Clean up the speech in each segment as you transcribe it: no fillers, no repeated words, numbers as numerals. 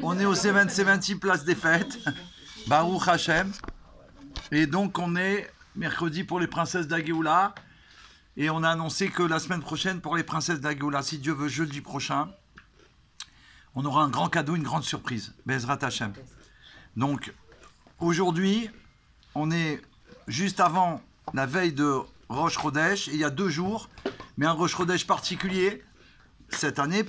On est au 70 place des fêtes. Baruch Hashem. Et donc on est mercredi pour les princesses d'Agéoula. Et on a annoncé que la semaine prochaine pour les princesses d'Agéoula, si Dieu veut, jeudi prochain, on aura un grand cadeau, une grande surprise. Bezrat Hashem. Donc aujourd'hui, on est juste avant la veille de Rosh Chodesh. Et il y a 2 jours, mais un Rosh Chodesh particulier cette année,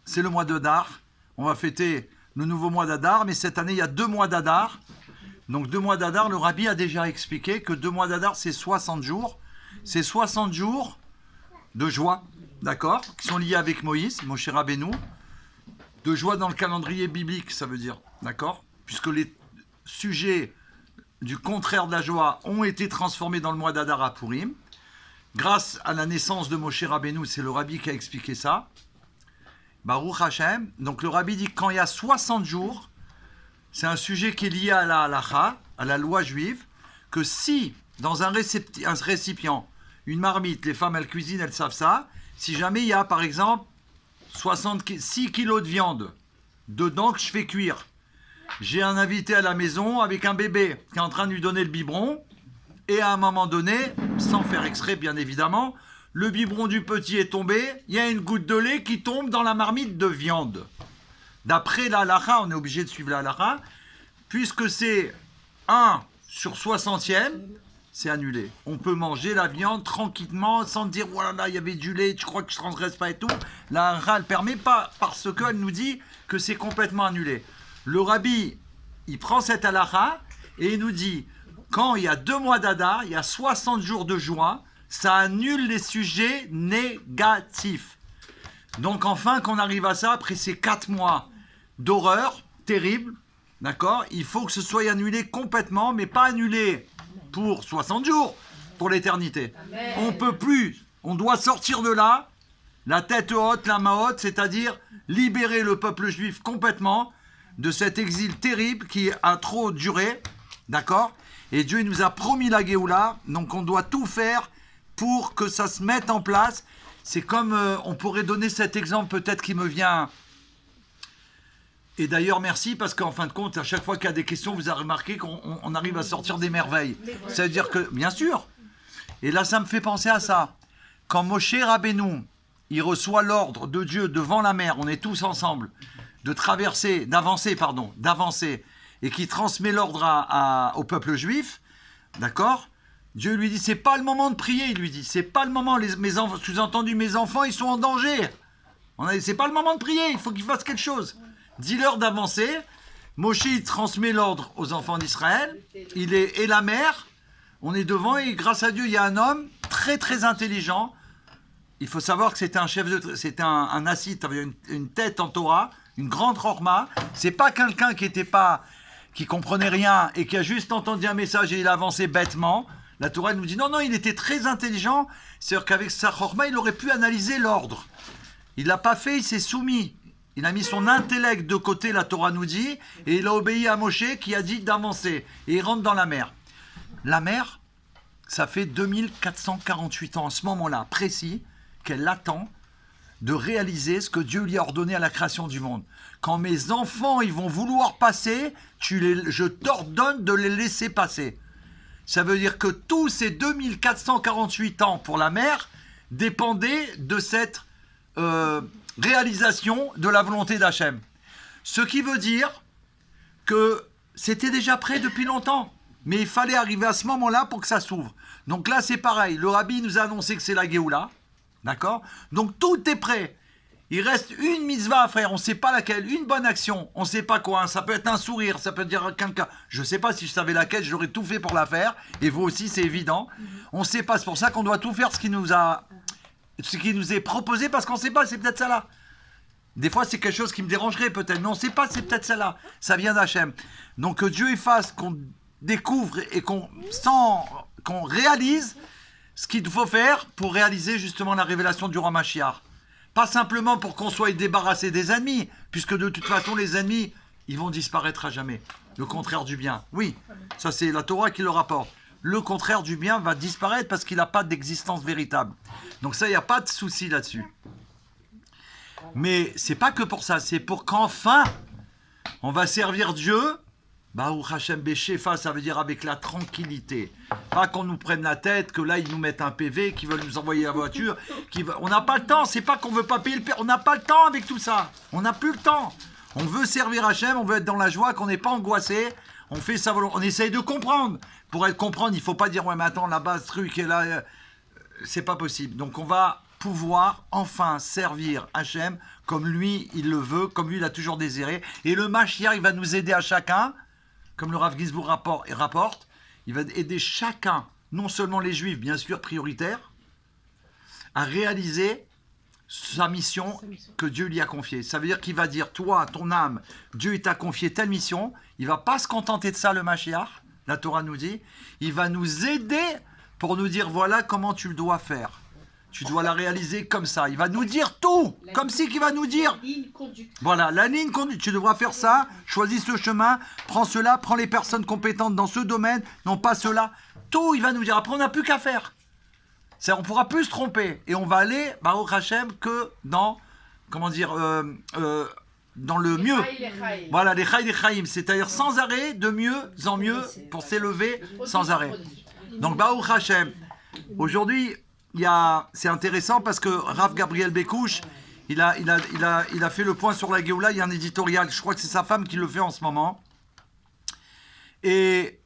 c'est le mois d'Adar. On va fêter le nouveau mois d'Adar, mais cette année, il y a 2 mois d'Adar. Donc 2 mois d'Adar, le Rabbi a déjà expliqué que 2 mois d'Adar, c'est 60 jours. C'est 60 jours de joie, d'accord, qui sont liés avec Moïse, Moshe Rabbeinu. De joie dans le calendrier biblique, ça veut dire, d'accord, puisque les sujets du contraire de la joie ont été transformés dans le mois d'Adar à Purim. Grâce à la naissance de Moshe Rabbeinu, c'est le Rabbi qui a expliqué ça. Baruch Hashem. Donc le Rabbi dit que quand il y a 60 jours, c'est un sujet qui est lié à la halacha, à la loi juive, que si dans un récipient, une marmite, les femmes elles cuisinent, elles savent ça, si jamais il y a par exemple 66 kilos de viande dedans que je fais cuire, j'ai un invité à la maison avec un bébé qui est en train de lui donner le biberon, et à un moment donné, sans faire exprès bien évidemment, le biberon du petit est tombé, il y a une goutte de lait qui tombe dans la marmite de viande. D'après la halakha, on est obligé de suivre la halakha, puisque c'est 1 sur 60e, c'est annulé. On peut manger la viande tranquillement, sans dire « voilà, il y avait du lait, je crois que je ne transgresse pas et tout ». La halakha, elle ne permet pas, parce qu'elle nous dit que c'est complètement annulé. Le Rabbi, il prend cette halakha et il nous dit « quand il y a 2 mois d'Adar, il y a 60 jours de joie, ça annule les sujets négatifs ». Donc enfin, qu'on arrive à ça, après ces 4 mois d'horreur terrible, d'accord, il faut que ce soit annulé complètement, mais pas annulé pour 60 jours, pour l'éternité. On ne peut plus, on doit sortir de là, la tête haute, la main haute, c'est-à-dire libérer le peuple juif complètement de cet exil terrible qui a trop duré, d'accord. Et Dieu nous a promis la Géoula, donc on doit tout faire pour que ça se mette en place. C'est comme, on pourrait donner cet exemple peut-être qui me vient. Et d'ailleurs, merci, parce qu'en fin de compte, à chaque fois qu'il y a des questions, vous avez remarqué qu'on arrive à sortir des merveilles. C'est-à-dire que, bien sûr, et là, ça me fait penser à ça. Quand Moshe Rabbeinu, il reçoit l'ordre de Dieu devant la mer, on est tous ensemble, d'avancer, et qui transmet l'ordre au peuple juif, d'accord ? Dieu lui dit, c'est pas le moment de prier, il lui dit, c'est pas le moment, sous-entendu, mes enfants, ils sont en danger. C'est pas le moment de prier, il faut qu'ils fassent quelque chose. Dis-leur d'avancer. Moshe, il transmet l'ordre aux enfants d'Israël, et la mer, on est devant, et grâce à Dieu, il y a un homme très très intelligent. Il faut savoir que c'était un ascite, avait une tête en Torah, une grande chorma. C'est pas quelqu'un qui comprenait rien, et qui a juste entendu un message, et il a avancé bêtement. La Torah nous dit non, il était très intelligent, c'est-à-dire qu'avec sa chorma, il aurait pu analyser l'ordre. Il l'a pas fait, il s'est soumis. Il a mis son intellect de côté, la Torah nous dit, et il a obéi à Moshe qui a dit d'avancer. Et il rentre dans la mer. La mer, ça fait 2448 ans, à ce moment-là, précis, qu'elle attend de réaliser ce que Dieu lui a ordonné à la création du monde. Quand mes enfants, ils vont vouloir passer, je t'ordonne de les laisser passer. Ça veut dire que tous ces 2448 ans pour la mer dépendaient de cette réalisation de la volonté d'Hachem. Ce qui veut dire que c'était déjà prêt depuis longtemps, mais il fallait arriver à ce moment-là pour que ça s'ouvre. Donc là, c'est pareil. Le Rabbi nous a annoncé que c'est la Géoula, d'accord ? Donc tout est prêt. Il reste une mitzvah à faire, on ne sait pas laquelle, une bonne action, on ne sait pas quoi, hein. Ça peut être un sourire, ça peut dire à quelqu'un, je ne sais pas si je savais laquelle, j'aurais tout fait pour la faire, et vous aussi, c'est évident. On ne sait pas, c'est pour ça qu'on doit tout faire ce qui nous est proposé, parce qu'on ne sait pas, c'est peut-être ça là. Des fois, c'est quelque chose qui me dérangerait peut-être, mais on ne sait pas, c'est peut-être ça là. Ça vient d'Hachem. Donc que Dieu fasse qu'on découvre et qu'on réalise ce qu'il faut faire pour réaliser justement la révélation du roi Mashiach. Pas simplement pour qu'on soit débarrassé des ennemis, puisque de toute façon, les ennemis, ils vont disparaître à jamais. Le contraire du bien. Oui, ça c'est la Torah qui le rapporte. Le contraire du bien va disparaître parce qu'il n'a pas d'existence véritable. Donc ça, il n'y a pas de souci là-dessus. Mais c'est pas que pour ça, c'est pour qu'enfin, On va servir Dieu. Baruch Hashem Beshefa, ça veut dire avec la tranquillité. Pas qu'on nous prenne la tête, que là ils nous mettent un PV, qu'ils veulent nous envoyer la voiture. On n'a pas le temps, c'est pas qu'on veut pas payer le on n'a pas le temps avec tout ça. On n'a plus le temps. On veut servir Hashem, on veut être dans la joie, qu'on n'est pas angoissé. On fait ça, on essaye de comprendre. Pour être comprendre, il ne faut pas dire ouais mais attends là-bas ce truc est là. C'est pas possible. Donc on va pouvoir enfin servir Hashem comme lui il le veut, comme lui il a toujours désiré. Et le Mashiach il va nous aider à chacun. Comme le Rav Ginsburg rapporte, il va aider chacun, non seulement les Juifs, bien sûr, prioritaires, à réaliser sa mission que Dieu lui a confiée. Ça veut dire qu'il va dire, toi, ton âme, Dieu t'a confié telle mission, il ne va pas se contenter de ça, le Mashiach, la Torah nous dit, il va nous aider pour nous dire, voilà comment tu le dois faire. Tu dois la réaliser comme ça. Il va nous dire tout, comme si qu'il va nous dire. Voilà, la ligne conduite. Tu devras faire ça, choisis ce chemin, prends cela, prends les personnes compétentes dans ce domaine, non pas cela. Tout, il va nous dire. Après, on n'a plus qu'à faire. On ne pourra plus se tromper. Et on va aller, Baruch Hashem, que dans, comment dire, dans le mieux. Voilà, les chaïm, c'est-à-dire sans arrêt, de mieux en mieux, pour s'élever sans arrêt. Donc, Baruch Hashem. Aujourd'hui, c'est intéressant parce que Rav Gabriel Bekouche, il a fait le point sur la Géoula, il y a un éditorial, je crois que c'est sa femme qui le fait en ce moment. Et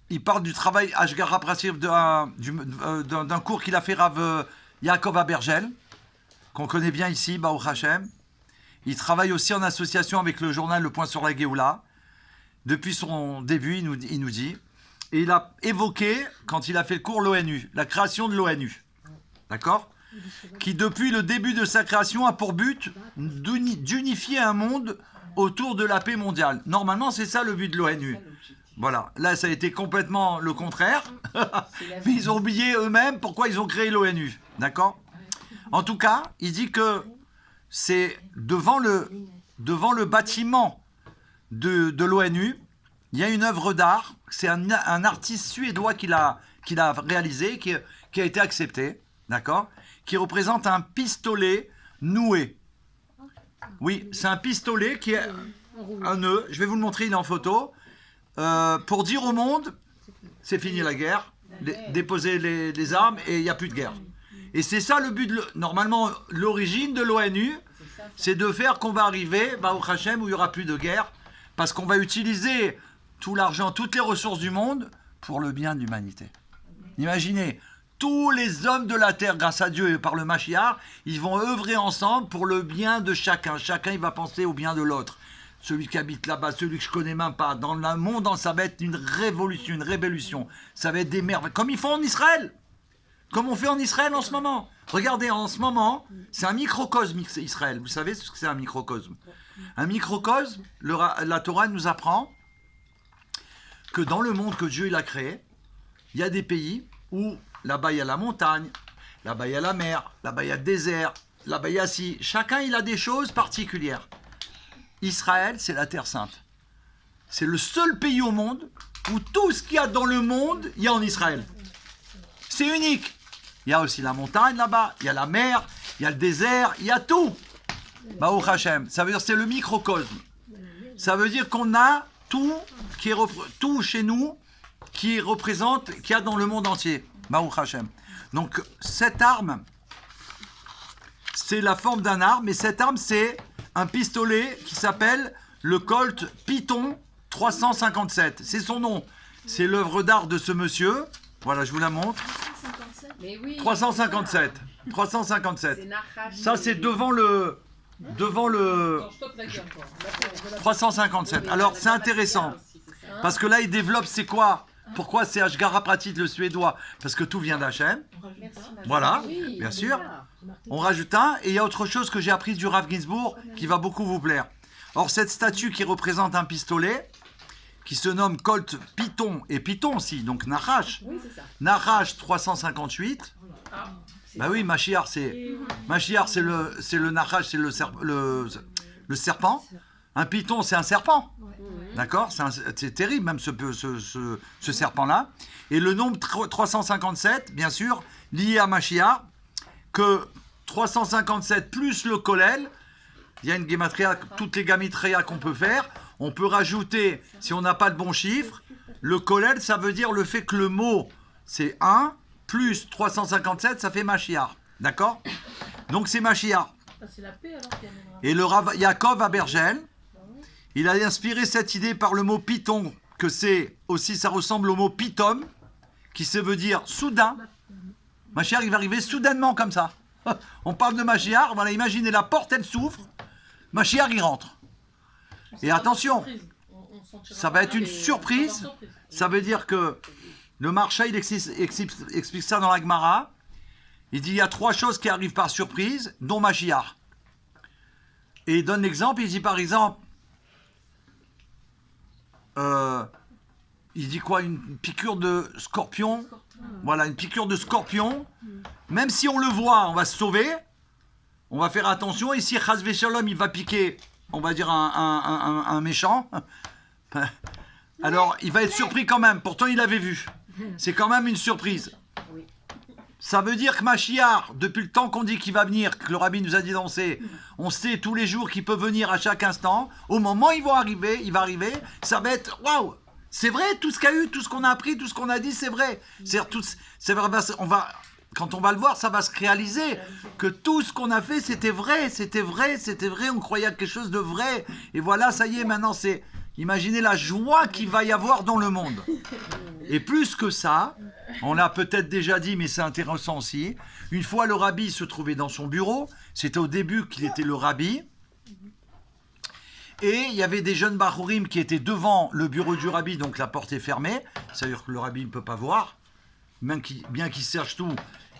il parle du travail Ashgara Prassiv d'un cours qu'il a fait Rav Yaakov Abergel, qu'on connaît bien ici, Baruch Hashem. Il travaille aussi en association avec le journal Le Point sur la Géoula. Depuis son début, il nous dit. Et il a évoqué, quand il a fait le cours, l'ONU, la création de l'ONU. D'accord ? Qui, depuis le début de sa création, a pour but d'unifier un monde autour de la paix mondiale. Normalement, c'est ça le but de l'ONU. Voilà. Là, ça a été complètement le contraire. Mais ils ont oublié eux-mêmes pourquoi ils ont créé l'ONU. D'accord ? En tout cas, il dit que c'est devant le bâtiment de l'ONU, il y a une œuvre d'art, c'est un artiste suédois qui l'a réalisé, qui a été accepté, d'accord, qui représente un pistolet noué. Oui, c'est un pistolet qui est un nœud, je vais vous le montrer, il est en photo, pour dire au monde, c'est fini la guerre, déposez les armes et il n'y a plus de guerre. Et c'est ça le but, normalement l'origine de l'ONU, c'est de faire qu'on va arriver, Baruch Hashem, où il n'y aura plus de guerre, parce qu'on va utiliser tout l'argent, toutes les ressources du monde pour le bien de l'humanité. Imaginez, tous les hommes de la terre, grâce à Dieu et par le Mashiach, ils vont œuvrer ensemble pour le bien de chacun. Chacun, il va penser au bien de l'autre. Celui qui habite là-bas, celui que je connais même pas. Dans le monde, ça va être une révolution, une rébellion. Ça va être des merveilles. Comme ils font en Israël. Comme on fait en Israël en ce moment. Regardez, en ce moment, c'est un microcosme Israël. Vous savez ce que c'est un microcosme? Un microcosme, la Torah nous apprend que dans le monde que Dieu il a créé, il y a des pays où là-bas il y a la montagne, là-bas il y a la mer, là-bas il y a le désert, là-bas il y a ci. Chacun il a des choses particulières. Israël, c'est la Terre Sainte. C'est le seul pays au monde où tout ce qu'il y a dans le monde, il y a en Israël. C'est unique. Il y a aussi la montagne là-bas, il y a la mer, il y a le désert, il y a tout. Baruch Hashem. Ça veut dire que c'est le microcosme. Ça veut dire qu'on a tout chez nous qui représente, qu'il y a dans le monde entier. Baruch Hashem. Donc cette arme, c'est la forme d'un arme, et cette arme c'est un pistolet qui s'appelle le Colt Python 357. C'est son nom. C'est l'œuvre d'art de ce monsieur. Voilà, je vous la montre. 357. 357. Ça c'est devant le 357. Alors c'est intéressant parce que là il développe c'est quoi? Pourquoi c'est Ashgara Pratit le suédois? Parce que tout vient d'Hachem. Voilà, bien sûr. On rajoute un et il y a autre chose que j'ai appris du Rav Ginsburg qui va beaucoup vous plaire. Or cette statue qui représente un pistolet qui se nomme Colt Python et Python aussi, donc Nahash. Nahash 358. Bah oui, Mashiach c'est le Nahash, c'est le serpent. Un python, c'est un serpent. D'accord? C'est terrible même ce serpent-là. Et le nombre 357, bien sûr, lié à Mashiach, que 357 plus le Kollel, il y a une gématria, toutes les gamitria qu'on peut faire. On peut rajouter, si on n'a pas le bon chiffre, le kollel, ça veut dire le fait que le mot, c'est 1 plus 357, ça fait Mashiach. D'accord? Donc c'est Mashiach. C'est la paix alors qu'il y a même... Et le Rav Yaakov Abergel, il a inspiré cette idée par le mot piton, que c'est aussi, ça ressemble au mot pitom, qui se veut dire soudain. Mashiach, il va arriver soudainement comme ça. On parle de Mashiach, voilà, imaginez la porte, elle s'ouvre, Mashiach, il rentre. Et attention, ça va être une surprise. Ça veut dire que le Maharsha, il explique ça dans la Gemara. Il dit il y a 3 choses qui arrivent par surprise, dont Mashiach. Et il donne l'exemple, il dit par exemple, il dit quoi, une piqûre de scorpion. Voilà, une piqûre de scorpion. Même si on le voit, on va se sauver. On va faire attention. Et si Chas Veshalom, il va piquer, on va dire un méchant, alors il va être surpris quand même. Pourtant, il avait vu. C'est quand même une surprise. Ça veut dire que Mashiach, depuis le temps qu'on dit qu'il va venir, que le rabbi nous a dit danser, on sait tous les jours qu'il peut venir à chaque instant. Au moment où il va arriver, ça va être waouh! C'est vrai, tout ce qu'il y a eu, tout ce qu'on a appris, tout ce qu'on a dit, c'est vrai. C'est vrai, quand on va le voir, ça va se réaliser que tout ce qu'on a fait, c'était vrai, on croyait à quelque chose de vrai. Et voilà, ça y est, maintenant, imaginez la joie qu'il va y avoir dans le monde. Et plus que ça, on l'a peut-être déjà dit, mais c'est intéressant aussi, une fois le rabbi se trouvait dans son bureau, c'était au début qu'il était le rabbi, et il y avait des jeunes barourim qui étaient devant le bureau du rabbi, donc la porte est fermée, c'est-à-dire que le rabbi ne peut pas voir, bien qu'il cherche tout,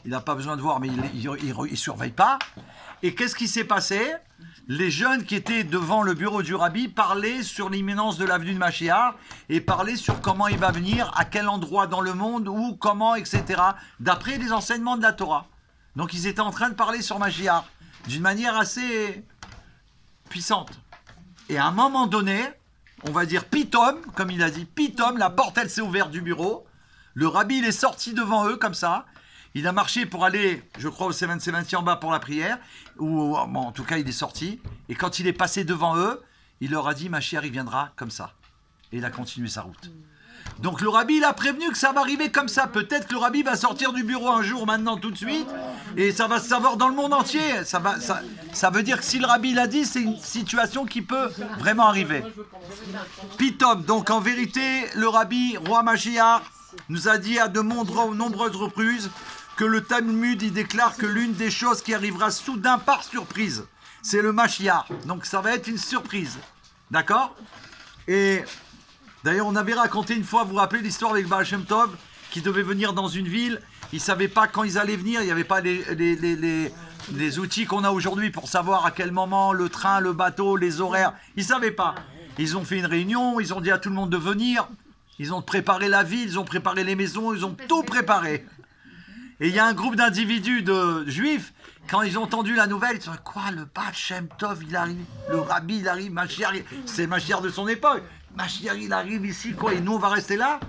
il n'a pas besoin de voir, mais il ne surveille pas. Et qu'est-ce qui s'est passé? Les jeunes qui étaient devant le bureau du rabbi parlaient sur l'imminence de l'avenue de Mashiach et parlaient sur comment il va venir, à quel endroit dans le monde, où, comment, etc. D'après les enseignements de la Torah. Donc ils étaient en train de parler sur Mashiach d'une manière assez puissante. Et à un moment donné, on va dire pitom, comme il a dit, pitom, la porte elle s'est ouverte du bureau. Le rabbi il est sorti devant eux comme ça. Il a marché pour aller, je crois, au 770 en bas pour la prière, ou bon, en tout cas, il est sorti. Et quand il est passé devant eux, il leur a dit, Mashiach, il viendra comme ça. Et il a continué sa route. Donc le rabbi, il a prévenu que ça va arriver comme ça. Peut-être que le rabbi va sortir du bureau un jour, maintenant, tout de suite, et ça va se savoir dans le monde entier. Ça veut dire que si le rabbi l'a dit, c'est une situation qui peut vraiment arriver. Pitom, donc en vérité, le rabbi, roi Mashiach, nous a dit à de nombreuses reprises que le Talmud, il déclare que l'une des choses qui arrivera soudain par surprise, c'est le Mashiach. Donc ça va être une surprise. D'accord? Et d'ailleurs, on avait raconté une fois, vous vous rappelez l'histoire avec Baal Shem Tov, qui devait venir dans une ville, ils ne savaient pas quand ils allaient venir, il n'y avait pas les outils qu'on a aujourd'hui pour savoir à quel moment, le train, le bateau, les horaires, ils ne savaient pas. Ils ont fait une réunion, ils ont dit à tout le monde de venir, ils ont préparé la ville, ils ont préparé les maisons, ils ont tout préparé. Et il y a un groupe d'individus de juifs, quand ils ont entendu la nouvelle, ils se sont dit, quoi, le Baal Shem Tov, il arrive, le rabbi, il arrive, Mashiach, c'est Mashiach de son époque, Mashiach, il arrive ici, quoi, et nous, on va rester là?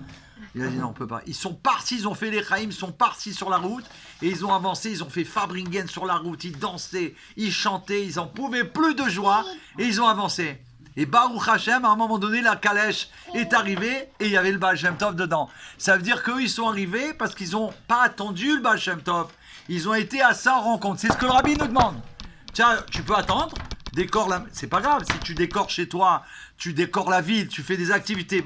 Il a dit, non, on peut pas. Ils sont partis, ils ont fait les Chaïm, ils sont partis sur la route, et ils ont avancé, ils ont fait Fabringen sur la route, ils dansaient, ils chantaient, ils en pouvaient plus de joie, et ils ont avancé. Et Baruch Hashem, à un moment donné, la calèche est arrivée et il y avait le Baal Shem Tov dedans. Ça veut dire qu'eux, ils sont arrivés parce qu'ils n'ont pas attendu le Baal Shem Tov. Ils ont été à sa rencontre. C'est ce que le rabbi nous demande. Tiens, tu peux attendre, décore la... C'est pas grave, si tu décores chez toi, tu décores la ville, tu fais des activités.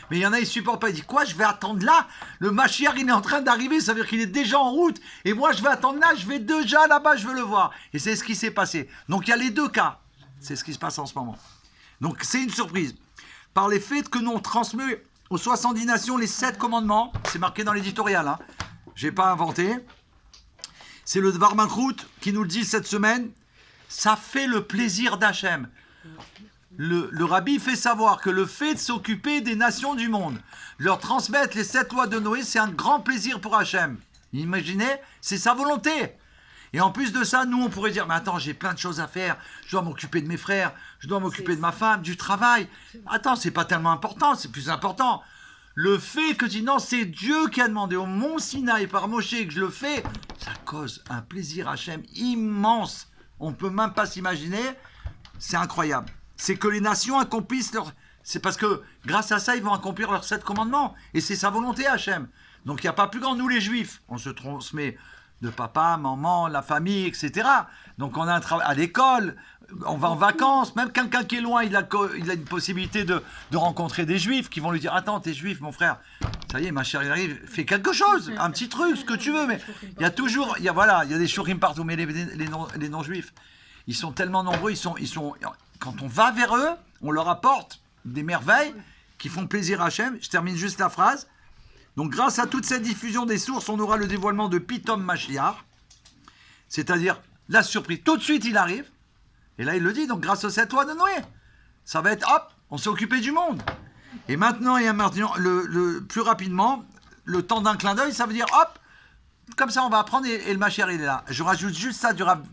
Mais il y en a, ils supportent pas. Ils disent, quoi, je vais attendre là? Le Mashiach, il est en train d'arriver, ça veut dire qu'il est déjà en route. Et moi, je vais attendre là, je vais déjà là-bas, je veux le voir. Et c'est ce qui s'est passé. Donc, il y a les deux cas. C'est ce qui se passe en ce moment. Donc c'est une surprise. Par les faits que nous on transmet aux 70 nations les 7 commandements, c'est marqué dans l'éditorial, hein. J'ai pas inventé. C'est le Dvar Malchut qui nous le dit cette semaine. Ça fait le plaisir d'Hachem. Le rabbi fait savoir que le fait de s'occuper des nations du monde, leur transmettre les 7 lois de Noé, c'est un grand plaisir pour Hachem. Imaginez, c'est sa volonté. Et en plus de ça, nous, on pourrait dire, mais attends, j'ai plein de choses à faire, je dois m'occuper de mes frères, je dois m'occuper de ma femme, du travail. Attends, c'est pas tellement important, c'est plus important. Le fait que tu dis, non, c'est Dieu qui a demandé au mont Sinaï par Moshe que je le fais, ça cause un plaisir Hachem immense. On ne peut même pas s'imaginer. c'est incroyable. C'est que les nations accomplissent leur... C'est parce que grâce à ça, ils vont accomplir leurs 7 commandements. Et c'est sa volonté, Hachem. Donc il n'y a pas plus grand, nous les juifs. On se transmet de papa, maman, la famille, etc. Donc on a un travail à l'école, on va en vacances. Même quelqu'un qui est loin, il a une possibilité de rencontrer des juifs qui vont lui dire « Attends, t'es juif, mon frère. Ça y est, ma chère, il arrive, fais quelque chose, un petit truc, ce que tu veux. » Mais il y a toujours, il y a des shurim partout. Mais les non-juifs, ils sont tellement nombreux, ils sont, quand on va vers eux, on leur apporte des merveilles qui font plaisir à Hachem. Je termine juste la phrase. Donc, grâce à toute cette diffusion des sources, on aura le dévoilement de Pitom Mashiach, c'est-à-dire la surprise. Tout de suite, il arrive. Et là, il le dit, donc grâce aux 7 lois de Noé, ça va être, hop, on s'est occupé du monde. Et maintenant, plus rapidement, le temps d'un clin d'œil, ça veut dire, hop, comme ça, on va apprendre et le Mashiach, il est là. Je rajoute juste ça du Rav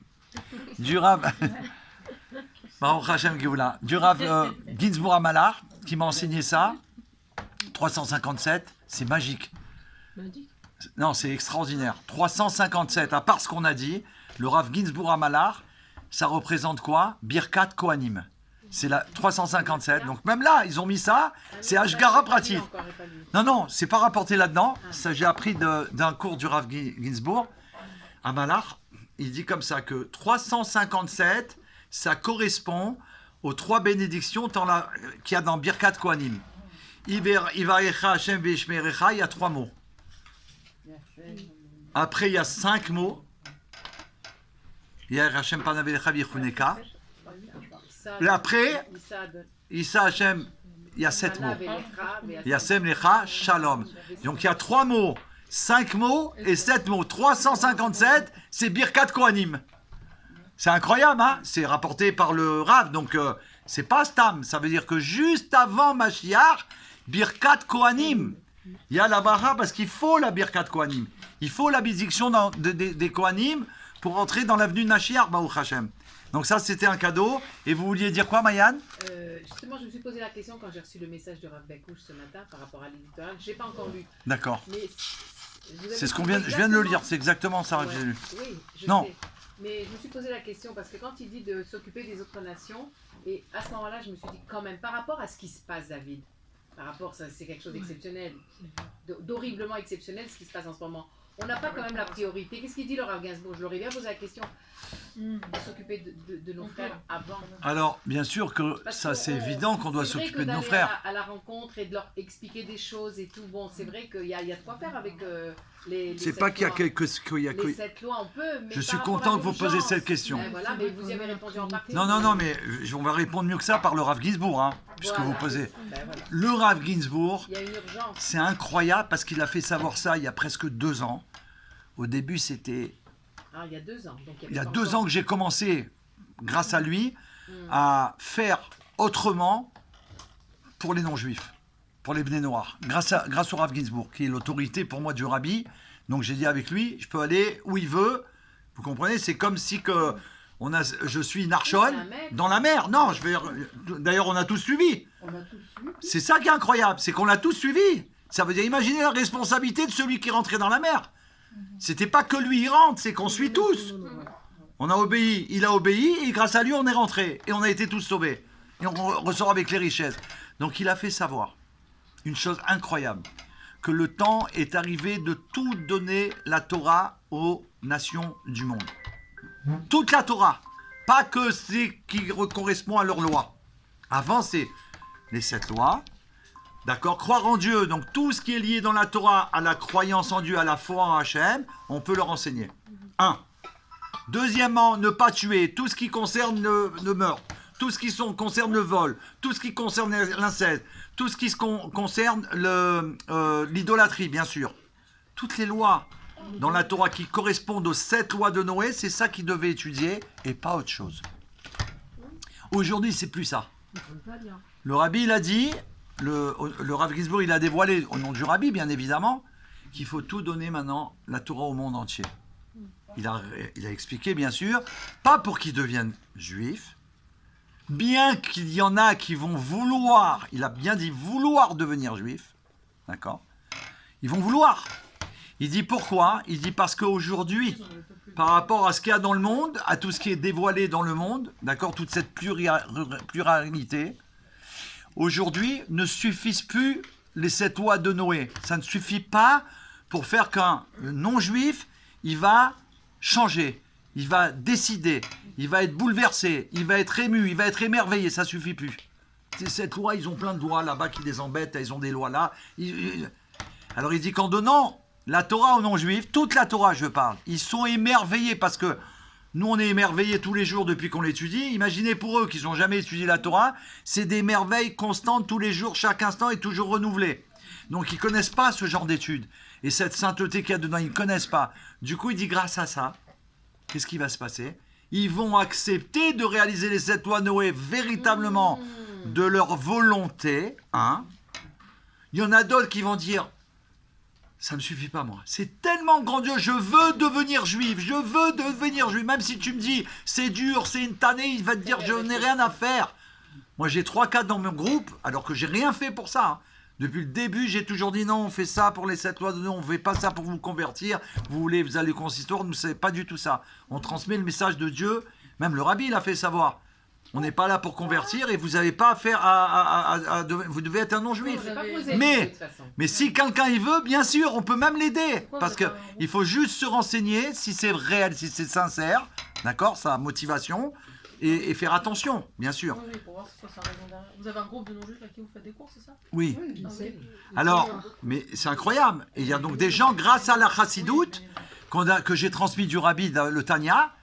Baruch Hashem Geoula, du Rav Ginsburg Amalar, qui m'a enseigné ça, 357, c'est magique. Non, c'est extraordinaire. 357, à part ce qu'on a dit, le Rav Ginsburg Amalar, ça représente quoi? Birkat Kohanim. C'est la 357. Donc même là, ils ont mis ça, c'est Ashgara Pratit. Non, c'est pas rapporté là-dedans. Ça, j'ai appris d'un cours du Rav Ginsburg Amalar. Il dit comme ça que 357, ça correspond aux 3 bénédictions qu'il y a dans Birkat Kohanim. Ivarecha Hashem Veishmerecha, il y a 3 mots. Après, il y a 5 mots. Yair Hashem Panavelecha Vichuneka. Et après, Issa Hashem, il y a 7 mots. Yasem Lecha Shalom. Donc il y a 3 mots, 5 mots et 7 mots. 357, c'est Birkat Kohanim. C'est incroyable, hein? C'est rapporté par le Rav, donc c'est pas Stam. Ça veut dire que juste avant Mashiach, Birkat Kohanim. Il y a la Bara parce qu'il faut la Birkat Kohanim. Il faut la bénédiction des Kohanim pour entrer dans l'avenue de Mashiach, Baruch Hashem. Donc ça, c'était un cadeau. Et vous vouliez dire quoi, Mayan? Justement, je me suis posé la question quand j'ai reçu le message de Rav Bekouch ce matin par rapport à l'éditorial. Je n'ai pas encore lu. D'accord. Mais c'est ce qu'on vient, je viens de le lire. C'est exactement ça que j'ai lu. Oui, je non. sais. Mais je me suis posé la question parce que quand il dit de s'occuper des autres nations, et à ce moment-là, je me suis dit quand même, par rapport à ce qui se passe, David, par rapport, ça c'est quelque chose d'exceptionnel, d'horriblement exceptionnel ce qui se passe en ce moment. On n'a pas quand même la priorité. Qu'est-ce qu'il dit, le Rav Gainsbourg? Je leur ai bien posé la question de s'occuper de nos frères avant. Alors, bien sûr que ça, c'est évident qu'on doit s'occuper de nos frères. À la rencontre et de leur expliquer des choses et tout, bon, c'est vrai qu'il y a de quoi faire avec les c'est pas qu'il y a les 7 lois, on peut. Mais je suis content que vous posiez cette question. Voilà, mais vous y avez répondu en partie. Non, mais on va répondre mieux que ça par le Rav Ginsburg, hein, puisque vous posez. Voilà. Le Rav Ginsburg, il y a une urgence. C'est incroyable parce qu'il a fait savoir ça il y a presque 2 ans. Au début, c'était... il y a 2 ans. Donc il y a 2 ans que j'ai commencé, grâce à lui, à faire autrement pour les non-juifs, pour les Bnei Noach, grâce au Rav Ginsburg, qui est l'autorité pour moi du Rabbi. Donc j'ai dit avec lui, je peux aller où il veut. Vous comprenez? C'est comme si je suis Narshon dans la mer. Non, d'ailleurs, on a tous suivi. C'est ça qui est incroyable, c'est qu'on l'a tous suivi. Ça veut dire, imaginez la responsabilité de celui qui rentrait dans la mer. C'était pas que lui il rentre, c'est qu'on suit tous. On a obéi, il a obéi, et grâce à lui on est rentré. Et on a été tous sauvés. Et on ressort avec les richesses. Donc il a fait savoir une chose incroyable, que le temps est arrivé de tout donner la Torah aux nations du monde. Toute la Torah. Pas que ce qui correspond à leurs lois. Avant c'est les 7 lois. D'accord, croire en Dieu, donc tout ce qui est lié dans la Torah à la croyance en Dieu, à la foi en Hachem, on peut leur enseigner. 1. Deuxièmement, ne pas tuer, tout ce qui concerne le meurtre, tout ce qui concerne le vol, tout ce qui concerne l'inceste, tout ce qui concerne l'idolâtrie, bien sûr. Toutes les lois dans la Torah qui correspondent aux 7 lois de Noé, c'est ça qu'ils devaient étudier et pas autre chose. Aujourd'hui, c'est plus ça. Le Rabbi, il a dit... Le Rav Ginsburg, il a dévoilé, au nom du Rabbi, bien évidemment, qu'il faut tout donner maintenant, la Torah au monde entier. Il a expliqué, bien sûr, pas pour qu'ils deviennent juifs, bien qu'il y en a qui vont vouloir, il a bien dit vouloir devenir juifs, d'accord? Ils vont vouloir. Il dit pourquoi? Il dit parce qu'aujourd'hui, par rapport à ce qu'il y a dans le monde, à tout ce qui est dévoilé dans le monde, d'accord, toute cette pluralité, aujourd'hui ne suffisent plus les 7 lois de Noé. Ça ne suffit pas pour faire qu'un non-juif, il va changer, il va décider, il va être bouleversé, il va être ému, il va être émerveillé, ça ne suffit plus. Ces 7 lois, ils ont plein de lois là-bas qui les embêtent, ils ont des lois là. Alors il dit qu'en donnant la Torah aux non-juifs, toute la Torah je parle, ils sont émerveillés parce que nous on est émerveillés tous les jours depuis qu'on l'étudie. Imaginez pour eux qu'ils n'ont jamais étudié la Torah, c'est des merveilles constantes tous les jours, chaque instant est toujours renouvelé. Donc ils ne connaissent pas ce genre d'études. Et cette sainteté qu'il y a dedans, ils ne connaissent pas. Du coup il dit grâce à ça, qu'est-ce qui va se passer? Ils vont accepter de réaliser les 7 lois de Noé véritablement de leur volonté. Hein. Il y en a d'autres qui vont dire ça ne me suffit pas, moi. C'est tellement grandiose. Je veux devenir juif. Je veux devenir juif. Même si tu me dis, c'est dur, c'est une tannée, il va te dire, je n'ai rien à faire. Moi, j'ai 3-4 dans mon groupe, alors que j'ai rien fait pour ça. Hein. Depuis le début, j'ai toujours dit, non, on fait ça pour les 7 lois de Noé. On ne fait pas ça pour vous convertir. Vous allez au consistoire. Nous, c'est pas du tout ça. On transmet le message de Dieu. Même le rabbi l'a fait savoir. On n'est pas là pour convertir et vous n'avez pas affaire vous devez être un non-juif. Mais si quelqu'un y veut, bien sûr, on peut même l'aider. Parce qu'il faut juste se renseigner si c'est réel, si c'est sincère, d'accord, sa motivation, et faire attention, bien sûr. Oui, pour voir c'est quoi sa raison derrière. Vous avez un groupe de non-juifs à qui vous faites des cours, c'est ça? Oui. Ah, oui. Alors, mais c'est incroyable. Et il y a donc des gens, grâce à la chassidoute, que j'ai transmis du rabbi, le Tanya,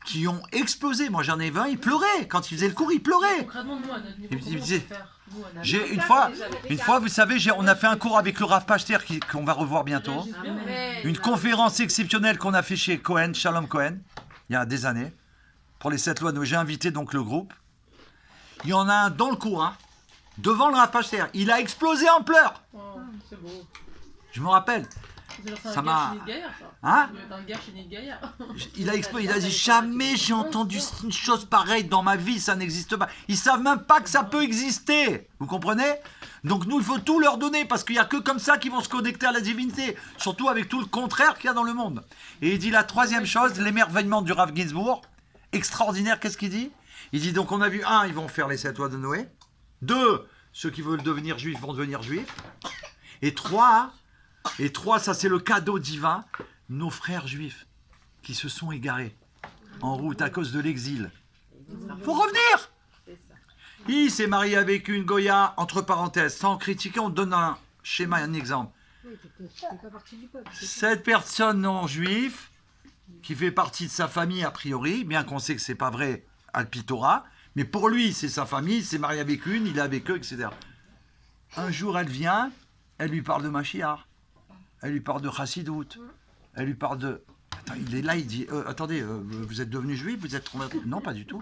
qui ont explosé. Moi, j'en ai 20, ils pleuraient. Quand ils faisaient le cours, ils pleuraient. Concrètement, nous, à notre niveau, Il disait, j'ai une fois, vous savez, on a fait un cours avec le Rav Pachter qu'on va revoir bientôt. Une conférence exceptionnelle qu'on a fait chez Cohen, Shalom Cohen, il y a des années, pour les 7 lois. J'ai invité donc le groupe. Il y en a un dans le cours, hein, devant le Rav Pachter. Il a explosé en pleurs. Oh, c'est beau. Je me rappelle. Ça m'a. Hein? Il a dit jamais j'ai entendu une chose pareille dans ma vie, ça n'existe pas. Ils savent même pas que ça peut exister. Vous comprenez? Donc nous, il faut tout leur donner parce qu'il n'y a que comme ça qu'ils vont se connecter à la divinité. Surtout avec tout le contraire qu'il y a dans le monde. Et il dit la troisième chose, l'émerveillement du Rav Ginsburg. Extraordinaire, qu'est-ce qu'il dit? Il dit donc on a vu 1, ils vont faire les 7 lois de Noé. 2, ceux qui veulent devenir juifs vont devenir juifs. Et 3, ça c'est le cadeau divin, nos frères juifs qui se sont égarés en route à cause de l'exil. Faut revenir. Il s'est marié avec une Goya, entre parenthèses, sans critiquer, on donne un schéma, un exemple. Cette personne non juive, qui fait partie de sa famille a priori, bien qu'on sait que c'est pas vrai al Pitora, mais pour lui c'est sa famille, il s'est marié avec une, il est avec eux, etc. Un jour elle vient, elle lui parle de Mashiach. Elle lui parle de Chassidout. Elle lui parle de... Attends, il est là, il dit... attendez, vous êtes devenu juif? Vous êtes... Non, pas du tout.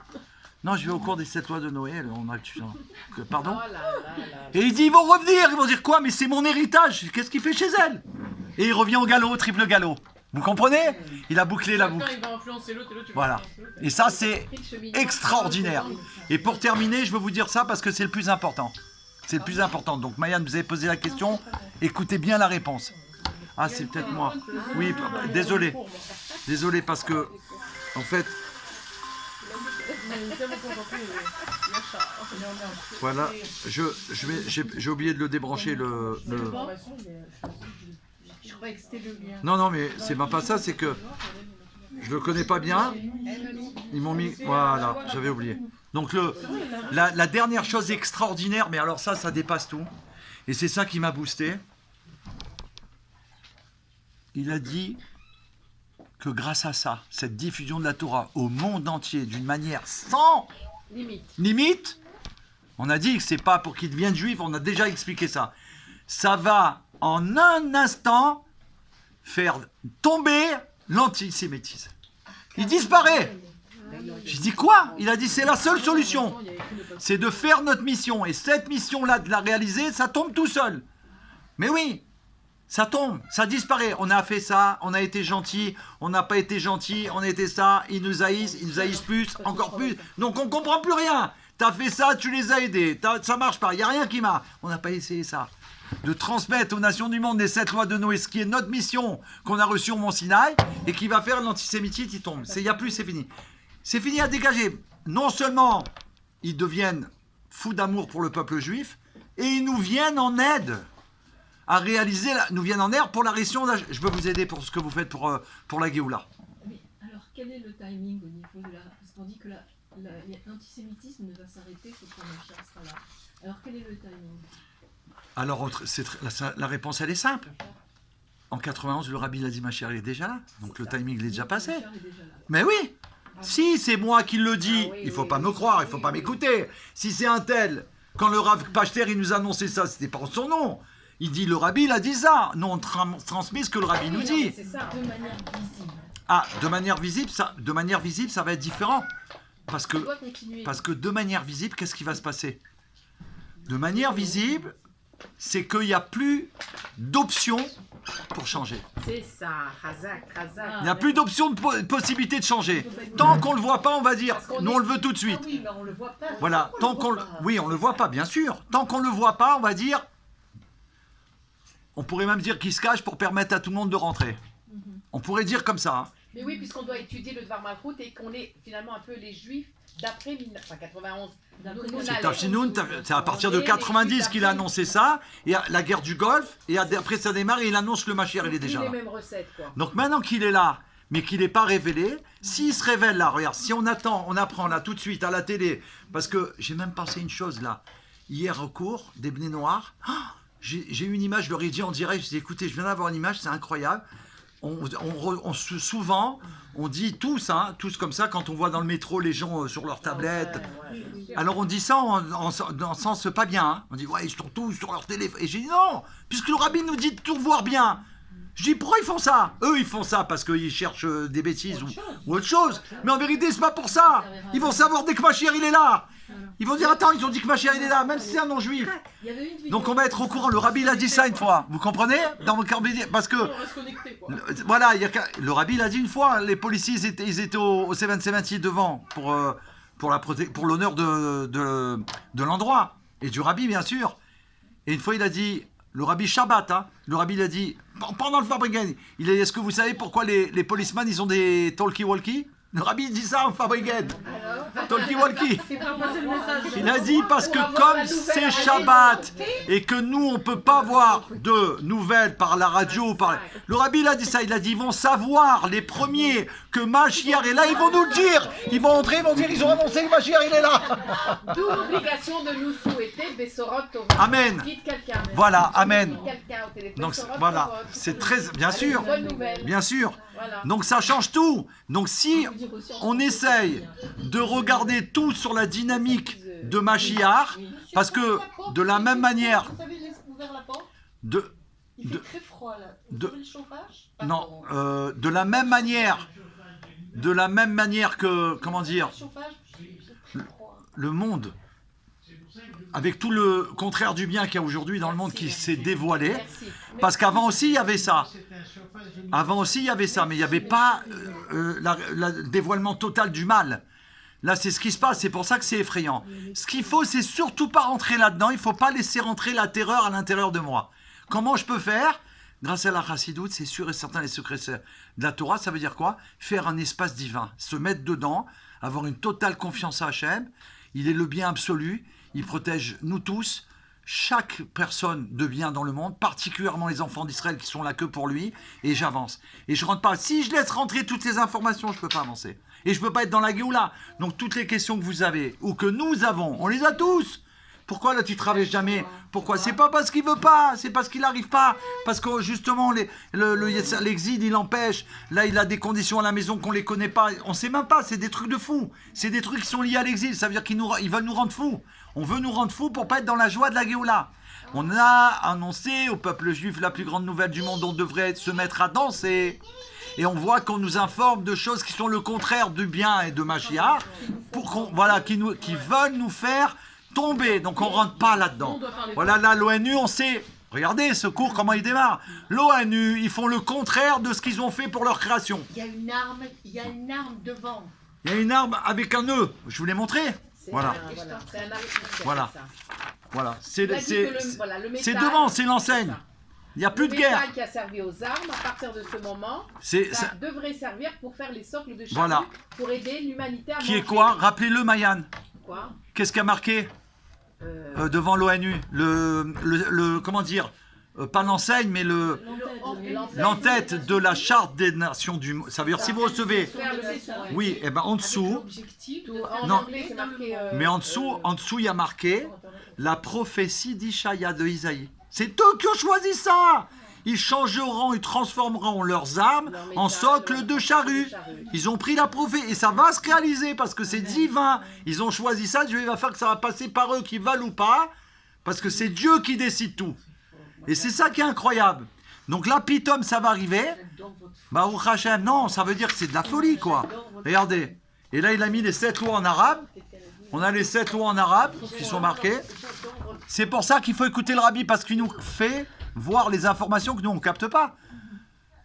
Non, je vais au cours des 7 lois de Noé. Pardon? Et il dit, ils vont revenir. Ils vont dire quoi? Mais c'est mon héritage. Qu'est-ce qu'il fait chez elle? Et il revient au galop, triple galop. Vous comprenez? Il a bouclé la boucle. Voilà. Et ça, c'est extraordinaire. Et pour terminer, je veux vous dire ça parce que c'est le plus important. C'est le plus important. Donc, Mayan, vous avez posé la question. Écoutez bien la réponse. Ah, c'est peut-être moi. Oui, désolé. Désolé parce que, en fait... Voilà, j'ai oublié de le débrancher, le... Non, mais c'est pas ça, c'est que je le connais pas bien. Ils m'ont mis... Voilà, j'avais oublié. Donc, la dernière chose extraordinaire, mais alors ça dépasse tout. Et c'est ça qui m'a boosté. Il a dit que grâce à ça, cette diffusion de la Torah au monde entier, d'une manière sans limite, on a dit que c'est pas pour qu'ils deviennent juifs, on a déjà expliqué ça. Ça va en un instant faire tomber l'antisémitisme. Il disparaît. J'ai dit quoi? Il a dit c'est la seule solution. C'est de faire notre mission. Et cette mission-là, de la réaliser, ça tombe tout seul. Mais oui. Ça tombe, ça disparaît. On a fait ça, on a été gentil, on n'a pas été gentil, on a été ça, ils nous haïssent plus, encore plus. Donc on ne comprend plus rien. t'as fait ça, tu les as aidés, ça marche pas, il n'y a rien qui marche. On n'a pas essayé ça. De transmettre aux nations du monde les 7 lois de Noé, ce qui est notre mission qu'on a reçue au Mont Sinaï, et qui va faire l'antisémitisme, il tombe. Il n'y a plus, c'est fini. C'est fini à dégager. Non seulement ils deviennent fous d'amour pour le peuple juif, et ils nous viennent en aide à réaliser, nous viennent en aide pour la réaction. Je peux vous aider pour ce que vous faites pour la Géoula. Mais alors, quel est le timing au niveau de la... Parce qu'on dit que l'antisémitisme ne va s'arrêter que quand Mashiach sera là. Alors, quel est le timing? Alors, la réponse, elle est simple. En 91, le rabbi Ladi Mashiach est déjà là. Donc, le timing, il est déjà passé. Mashiach est déjà là. Mais oui, si c'est moi qui le dis, Ah oui, il ne faut oui, pas oui, me croire, il ne oui, faut pas oui. m'écouter. Si c'est un tel, quand le Rav Pachter, il nous a annoncé ça, c'était pas en son nom. Il dit, le rabbi, il a dit ça. Nous, on transmet ce que le rabbi nous Non, dit. mais c'est ça. De manière visible. Ah, de manière visible, ça va être différent. Parce On que, doit continuer. de manière visible, qu'est-ce qui va se passer? De manière visible, c'est qu'il n'y a plus d'options pour changer. C'est ça, Razak. Il n'y a plus d'options de possibilité de changer. Tant qu'on ne le voit pas, on va dire, Parce qu'on nous est- on le veut tout de suite. Ah oui, mais on le voit pas. Voilà, tant qu'on oui, on le voit pas, bien sûr. Tant qu'on le voit pas, on va dire, on pourrait même dire qu'il se cache pour permettre à tout le monde de rentrer. On pourrait dire comme ça. Hein. Mais oui, puisqu'on doit étudier le Dvar Malchut et qu'on est finalement un peu les Juifs d'après 1991. C'est Tafsinoun, c'est à partir de 90 qu'il a annoncé ça, et la guerre du Golfe, et après ça démarre et il annonce le Mashiach, il est déjà les là. mêmes recettes, quoi. Donc maintenant qu'il est là, mais qu'il n'est pas révélé, s'il se révèle là, regarde, si on attend, on apprend là tout de suite à la télé, parce que j'ai même pensé une chose là, hier au cours des Bnei Noirs, j'ai eu une image, je leur ai dit en direct, je dis écoutez, je viens d'avoir une image, c'est incroyable. Souvent, on dit tous comme ça, quand on voit dans le métro les gens sur leur tablette. Ouais. Alors on dit ça en sens pas bien. Hein. On dit ouais, ils sont tous sur leur téléphone. Et j'ai dit non, puisque le rabbin nous dit de tout voir bien. Je dis pourquoi ils font ça? Eux ils font ça parce qu'ils cherchent des bêtises ou autre chose. Mais en vérité c'est pas pour ça. Ils vont savoir dès que Mashiach il est là. Ils vont dire attends, ils ont dit que Mashiach il est là, même si c'est un non-juif. Il y avait une vidéo. Donc on va être au courant. Le rabbi il a dit ça une fois. Vous comprenez? Dans vos parce que On reste connecté, quoi. voilà, le rabbi l'a dit une fois, les policiers ils étaient au 770 devant pour l'honneur de l'endroit et du rabbi bien sûr. Et une fois il a dit, le rabbi Shabbat, hein, le rabbi il a dit pendant le Fabriken, il a dit est-ce que vous savez pourquoi les policemen ils ont des talkie-walkie? Le rabbi dit ça en Fabriken. Talkie-walkie. C'est pour passer le message. Il a dit parce Pour que avoir comme la nouvelle c'est à la Shabbat radio. et que nous on peut pas voir de nouvelles par la radio, le rabbi il a dit ça, il a dit ils vont savoir les premiers que Mashiach est là, ils vont nous le dire, ils vont entrer, ils vont dire ils ont annoncé que Mashiach il est là. D'où l'obligation de nous souhaiter Bessorot Tova. Amen. Quitte quelqu'un. Voilà, amen. Quitte quelqu'un au téléphone. Donc Bessorot voilà, Tovot. c'est très bien Allez, sûr, bonne nouvelle. bien sûr. Voilà. Donc ça change tout. Donc si Faut dire aussi en on français, essaye de regarder tout sur la dynamique de Mashiach, parce que de la même manière, Vous avez ouvert la porte? de Il fait de- très froid là. de- Vous avez le chauffage? non, Pardon. de la même manière que, comment dire, Le chauffage, c'est très froid. le monde, avec tout le contraire du bien qu'il y a aujourd'hui dans le monde qui s'est dévoilé, Merci. parce qu'avant aussi il y avait ça. Avant aussi il y avait ça, mais il n'y avait pas le dévoilement total du mal. Là c'est ce qui se passe, c'est pour ça que c'est effrayant. Ce qu'il faut, c'est surtout pas rentrer là-dedans, il ne faut pas laisser rentrer la terreur à l'intérieur de moi. Comment je peux faire? Grâce à la chassidoute, c'est sûr et certain, les secrets de la Torah, ça veut dire quoi? Faire un espace divin, se mettre dedans, avoir une totale confiance à Hachem. Il est le bien absolu, il protège nous tous, chaque personne de bien dans le monde, particulièrement les enfants d'Israël qui sont là que pour lui, et j'avance. Et je rentre pas. Si je laisse rentrer toutes ces informations, je peux pas avancer. Et je peux pas être dans la Géoula. Donc toutes les questions que vous avez, ou que nous avons, on les a tous. Pourquoi là tu travailles jamais? Pourquoi? C'est pas parce qu'il veut pas, c'est parce qu'il n'arrive pas. Parce que justement l'exil il empêche. Là il a des conditions à la maison qu'on les connaît pas. On sait même pas, c'est des trucs de fous. C'est des trucs qui sont liés à l'exil. Ça veut dire qu'ils veulent nous rendre fous. On veut nous rendre fous pour pas être dans la joie de la Géoula. On a annoncé au peuple juif la plus grande nouvelle du monde, on devrait se mettre à danser. Et on voit qu'on nous informe de choses qui sont le contraire du bien et de Mashiach, qui veulent nous faire tomber. Donc on rentre pas là-dedans. Voilà, là l'ONU, on sait. Regardez ce cours, comment il démarre. L'ONU, ils font le contraire de ce qu'ils ont fait pour leur création. Il y a une arme devant. Il y a une arme avec un nœud. Je vous l'ai montré. C'est Voilà. C'est un artiste qui a fait Voilà. ça. Voilà, Il a dit que voilà, le c'est métal, devant, c'est l'enseigne. ça. Il n'y a plus Le de guerre. métal qui a servi aux armes, à partir de ce moment, C'est, ça ça- devrait servir pour faire les socles de charrue, Voilà. pour aider l'humanité à qui est manger. quoi? Rappelez-le, Mayan. Quoi Qu'est-ce qui a marqué Euh, devant l'ONU? Comment dire? Pas l'enseigne, mais l'entête de la charte des nations du monde. Ça veut dire si vous recevez, faire le métal. oui, et ben en dessous, L'objectif Tout- en Non. anglais, c'est marqué. mais en dessous, il y a marqué la prophétie d'Ishaïa de Isaïe. C'est eux qui ont choisi ça. Ils changeront, ils transformeront leurs armes leur métal, en socle de charrue. Ils ont pris la prophétie et ça va se réaliser parce que c'est divin. Ils ont choisi ça. Dieu va faire que ça va passer par eux, qu'ils veulent ou pas, parce que c'est Dieu qui décide tout. Et c'est ça qui est incroyable. Donc là, Pitom, ça va arriver. Baruch Hashem, non, ça veut dire que c'est de la folie, quoi. Regardez. Et là, il a mis les 7 lois en arabe. On a les 7 lois en arabe qui sont marquées. C'est pour ça qu'il faut écouter le rabbi, parce qu'il nous fait voir les informations que nous, on ne capte pas.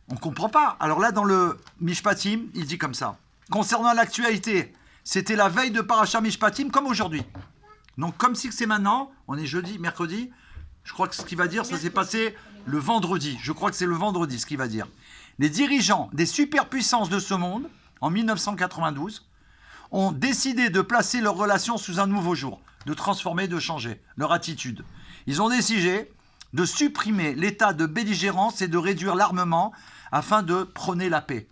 On ne comprend pas. Alors là, dans le Mishpatim, il dit comme ça. Concernant l'actualité, c'était la veille de Parashat Mishpatim, comme aujourd'hui. Donc, comme si c'est maintenant, on est jeudi, mercredi, je crois que ce qu'il va dire, ça s'est passé le vendredi. Je crois que c'est le vendredi, ce qu'il va dire. Les dirigeants des superpuissances de ce monde, en 1992, ont décidé de placer leurs relations sous un nouveau jour, de transformer, de changer leur attitude. Ils ont décidé de supprimer l'état de belligérance et de réduire l'armement afin de prôner la paix.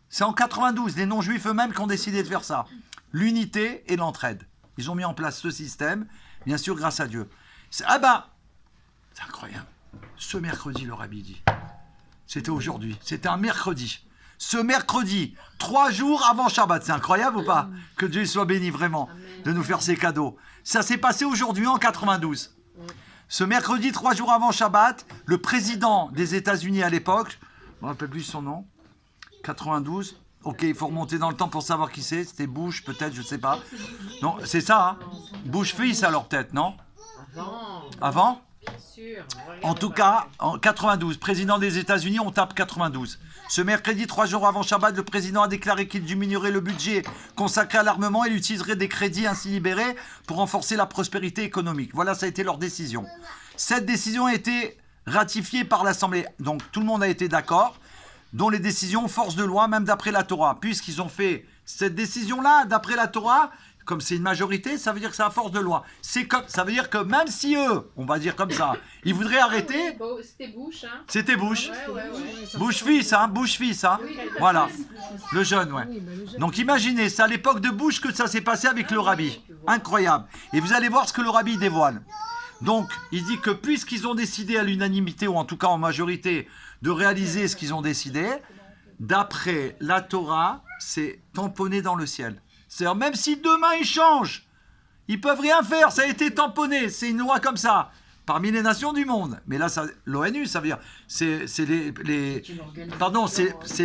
C'est en 92, les non-juifs eux-mêmes qui ont décidé de faire ça. L'unité et l'entraide. Ils ont mis en place ce système, bien sûr grâce à Dieu. C'est incroyable. Ce mercredi, le rabbi dit. C'était aujourd'hui. C'était un mercredi. Ce mercredi, 3 jours avant Shabbat. C'est incroyable ou pas? Que Dieu soit béni vraiment de nous faire ces cadeaux. Ça s'est passé aujourd'hui en 92. Ce mercredi, 3 jours avant Shabbat, le président des États-Unis à l'époque, je ne me rappelle plus son nom, 92. Ok, il faut remonter dans le temps pour savoir qui c'est. C'était Bush, peut-être, je ne sais pas. Non, c'est ça, hein? Bush fils alors peut-être, non? Avant? Bien sûr. En tout cas, en 92, président des États-Unis, on tape 92. Ce mercredi, 3 jours avant Shabbat, le président a déclaré qu'il diminuerait le budget consacré à l'armement et il utiliserait des crédits ainsi libérés pour renforcer la prospérité économique. Voilà, ça a été leur décision. Cette décision a été ratifiée par l'Assemblée. Donc, tout le monde a été d'accord, dont les décisions force de loi, même d'après la Torah. Puisqu'ils ont fait cette décision-là, d'après la Torah, comme c'est une majorité, ça veut dire que c'est à force de loi. Ça veut dire que même si eux, on va dire comme ça, ils voudraient arrêter, C'était Bush, hein. c'était Bush. Ouais. Bush fils, hein. Voilà, le jeune, ouais. Donc imaginez, c'est à l'époque de Bush que ça s'est passé avec le rabbi. Incroyable. Et vous allez voir ce que le rabbi dévoile. Donc, il dit que puisqu'ils ont décidé à l'unanimité, ou en tout cas en majorité, de réaliser ce qu'ils ont décidé, d'après la Torah, c'est tamponné dans le ciel. C'est-à-dire, même si demain ils changent, ils peuvent rien faire, ça a été tamponné, c'est une loi comme ça, parmi les nations du monde. Mais là, l'ONU, ça veut dire, c'est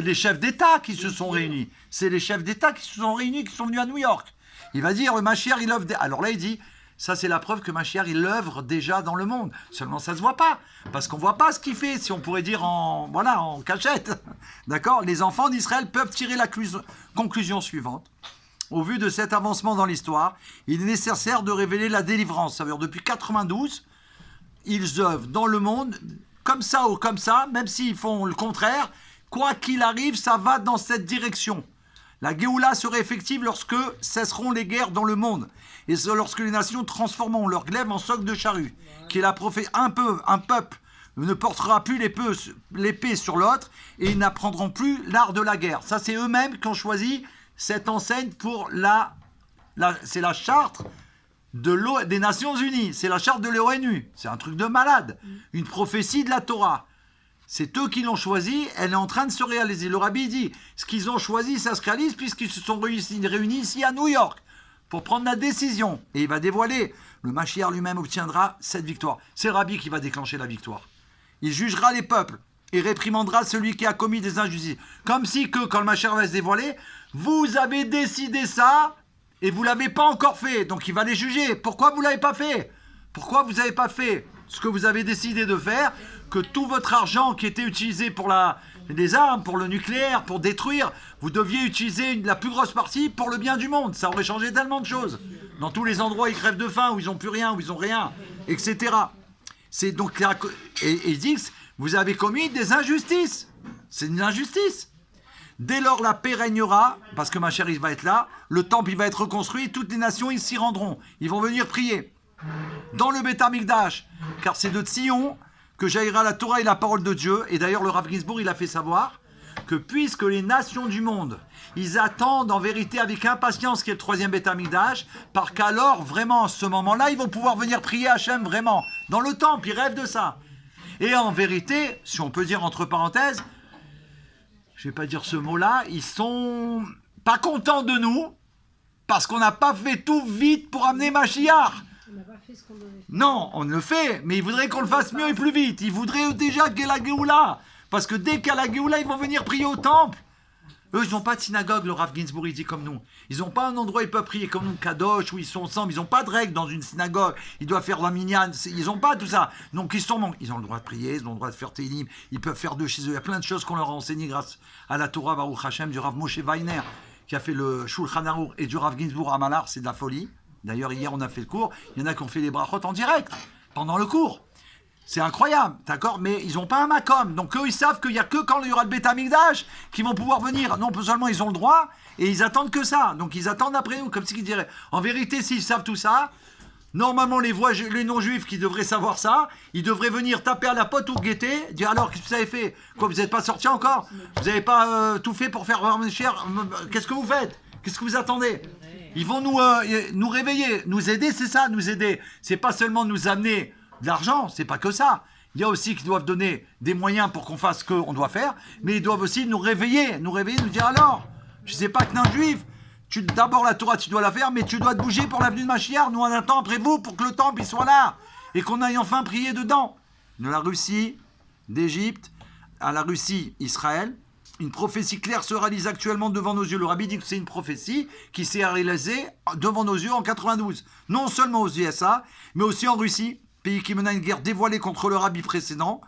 les chefs d'État qui se sont réunis. C'est les chefs d'État qui se sont réunis, qui sont venus à New York. Il va dire, le Mashiach, il œuvre... Alors là, il dit, ça c'est la preuve que Mashiach, il œuvre déjà dans le monde. Seulement, ça ne se voit pas, parce qu'on ne voit pas ce qu'il fait, si on pourrait dire en cachette. D'accord? Les enfants d'Israël peuvent tirer la conclusion suivante. Au vu de cet avancement dans l'histoire, il est nécessaire de révéler la délivrance. Ça veut dire, depuis 92, ils œuvrent dans le monde, comme ça ou comme ça, même s'ils font le contraire, quoi qu'il arrive, ça va dans cette direction. La Géoula serait effective lorsque cesseront les guerres dans le monde, et lorsque les nations transformeront leur glaive en socle de charrue, qui est la prophétie. Un peuple ne portera plus l'épée sur l'autre, et ils n'apprendront plus l'art de la guerre. Ça, c'est eux-mêmes qui ont choisi cette enseigne pour c'est la charte des Nations Unies, c'est la charte de l'ONU, c'est un truc de malade, une prophétie de la Torah. C'est eux qui l'ont choisi, elle est en train de se réaliser. Le rabbi dit, ce qu'ils ont choisi, ça se réalise puisqu'ils se sont réunis ici à New York pour prendre la décision. Et il va dévoiler, le Mashiach lui-même obtiendra cette victoire. C'est le rabbi qui va déclencher la victoire. Il jugera les peuples et réprimandera celui qui a commis des injustices. Comme si que, quand le Mashiach va se dévoiler, vous avez décidé ça et vous ne l'avez pas encore fait. Donc il va les juger. Pourquoi vous ne l'avez pas fait? Pourquoi vous n'avez pas fait ce que vous avez décidé de faire? Que tout votre argent qui était utilisé pour les armes, pour le nucléaire, pour détruire, vous deviez utiliser la plus grosse partie pour le bien du monde. Ça aurait changé tellement de choses. Dans tous les endroits, ils crèvent de faim, où ils n'ont plus rien, où ils n'ont rien, etc. C'est donc et ils disent, vous avez commis des injustices. C'est une injustice. Dès lors, la paix régnera, parce que ma chère, il va être là, le temple, il va être reconstruit, toutes les nations, ils s'y rendront. Ils vont venir prier. Dans le Beth Amikdash, car c'est de Sion que jaillira la Torah et la parole de Dieu. Et d'ailleurs, le Rav Ginsburg, il a fait savoir que puisque les nations du monde, ils attendent en vérité avec impatience qu'il y ait le troisième Beth Amikdash, parce qu'alors, vraiment, à ce moment-là, ils vont pouvoir venir prier Hachem, vraiment, dans le temple, ils rêvent de ça. Et en vérité, si on peut dire entre parenthèses, je ne vais pas dire ce mot-là, ils sont pas contents de nous, parce qu'on n'a pas fait tout vite pour amener Mashiach. On n'a pas fait ce qu'on devait faire. Non, on le fait, mais ils voudraient qu'on le fasse mieux et plus vite. Ils voudraient déjà qu'il y ait la Géoula. Parce que dès qu'il y a la Géoula, ils vont venir prier au temple. Eux, ils n'ont pas de synagogue, le Rav Ginsburg, il dit comme nous. Ils n'ont pas un endroit où ils peuvent prier comme nous, Kadosh, où ils sont ensemble. Ils n'ont pas de règles dans une synagogue. Ils doivent faire la minyan. Ils n'ont pas tout ça. Donc, ils ont le droit de prier, ils ont le droit de faire Télim. Ils peuvent faire de chez eux. Il y a plein de choses qu'on leur a enseignées grâce à la Torah, Baruch Hashem, du Rav Moshe Weiner, qui a fait le Shulchan Aruch, et du Rav Ginsburg à Malar. C'est de la folie. D'ailleurs, hier, on a fait le cours. Il y en a qui ont fait les brachot en direct, pendant le cours. C'est incroyable, d'accord? Mais ils n'ont pas un makom. Donc eux, ils savent qu'il n'y a que quand il y aura le Beth Amikdash qu'ils vont pouvoir venir. Non seulement ils ont le droit, et ils attendent que ça. Donc ils attendent après nous, comme ce qu'ils diraient. En vérité, s'ils savent tout ça, normalement les non-juifs qui devraient savoir ça, ils devraient venir taper à la porte ou guetter, dire alors, qu'est-ce que vous avez fait? Quoi, vous n'êtes pas sortis encore? Vous n'avez pas tout fait pour faire cher? Qu'est-ce que vous faites? Qu'est-ce que vous attendez? Ils vont nous réveiller, nous aider, c'est ça, nous aider. C'est pas seulement nous amener de l'argent, c'est pas que ça. Il y a aussi qu'ils doivent donner des moyens pour qu'on fasse ce qu'on doit faire, mais ils doivent aussi nous réveiller, nous dire alors, je sais pas que non juif, d'abord la Torah tu dois la faire, mais tu dois te bouger pour l'avenue de Mashiach, nous on attend après vous pour que le temple il soit là, et qu'on aille enfin prier dedans. De la Russie, d'Égypte, à la Russie, Israël, une prophétie claire se réalise actuellement devant nos yeux. Le rabbi dit que c'est une prophétie qui s'est réalisée devant nos yeux en 92. Non seulement aux USA, mais aussi en Russie, pays qui mena une guerre dévoilée contre le rabbi précédent,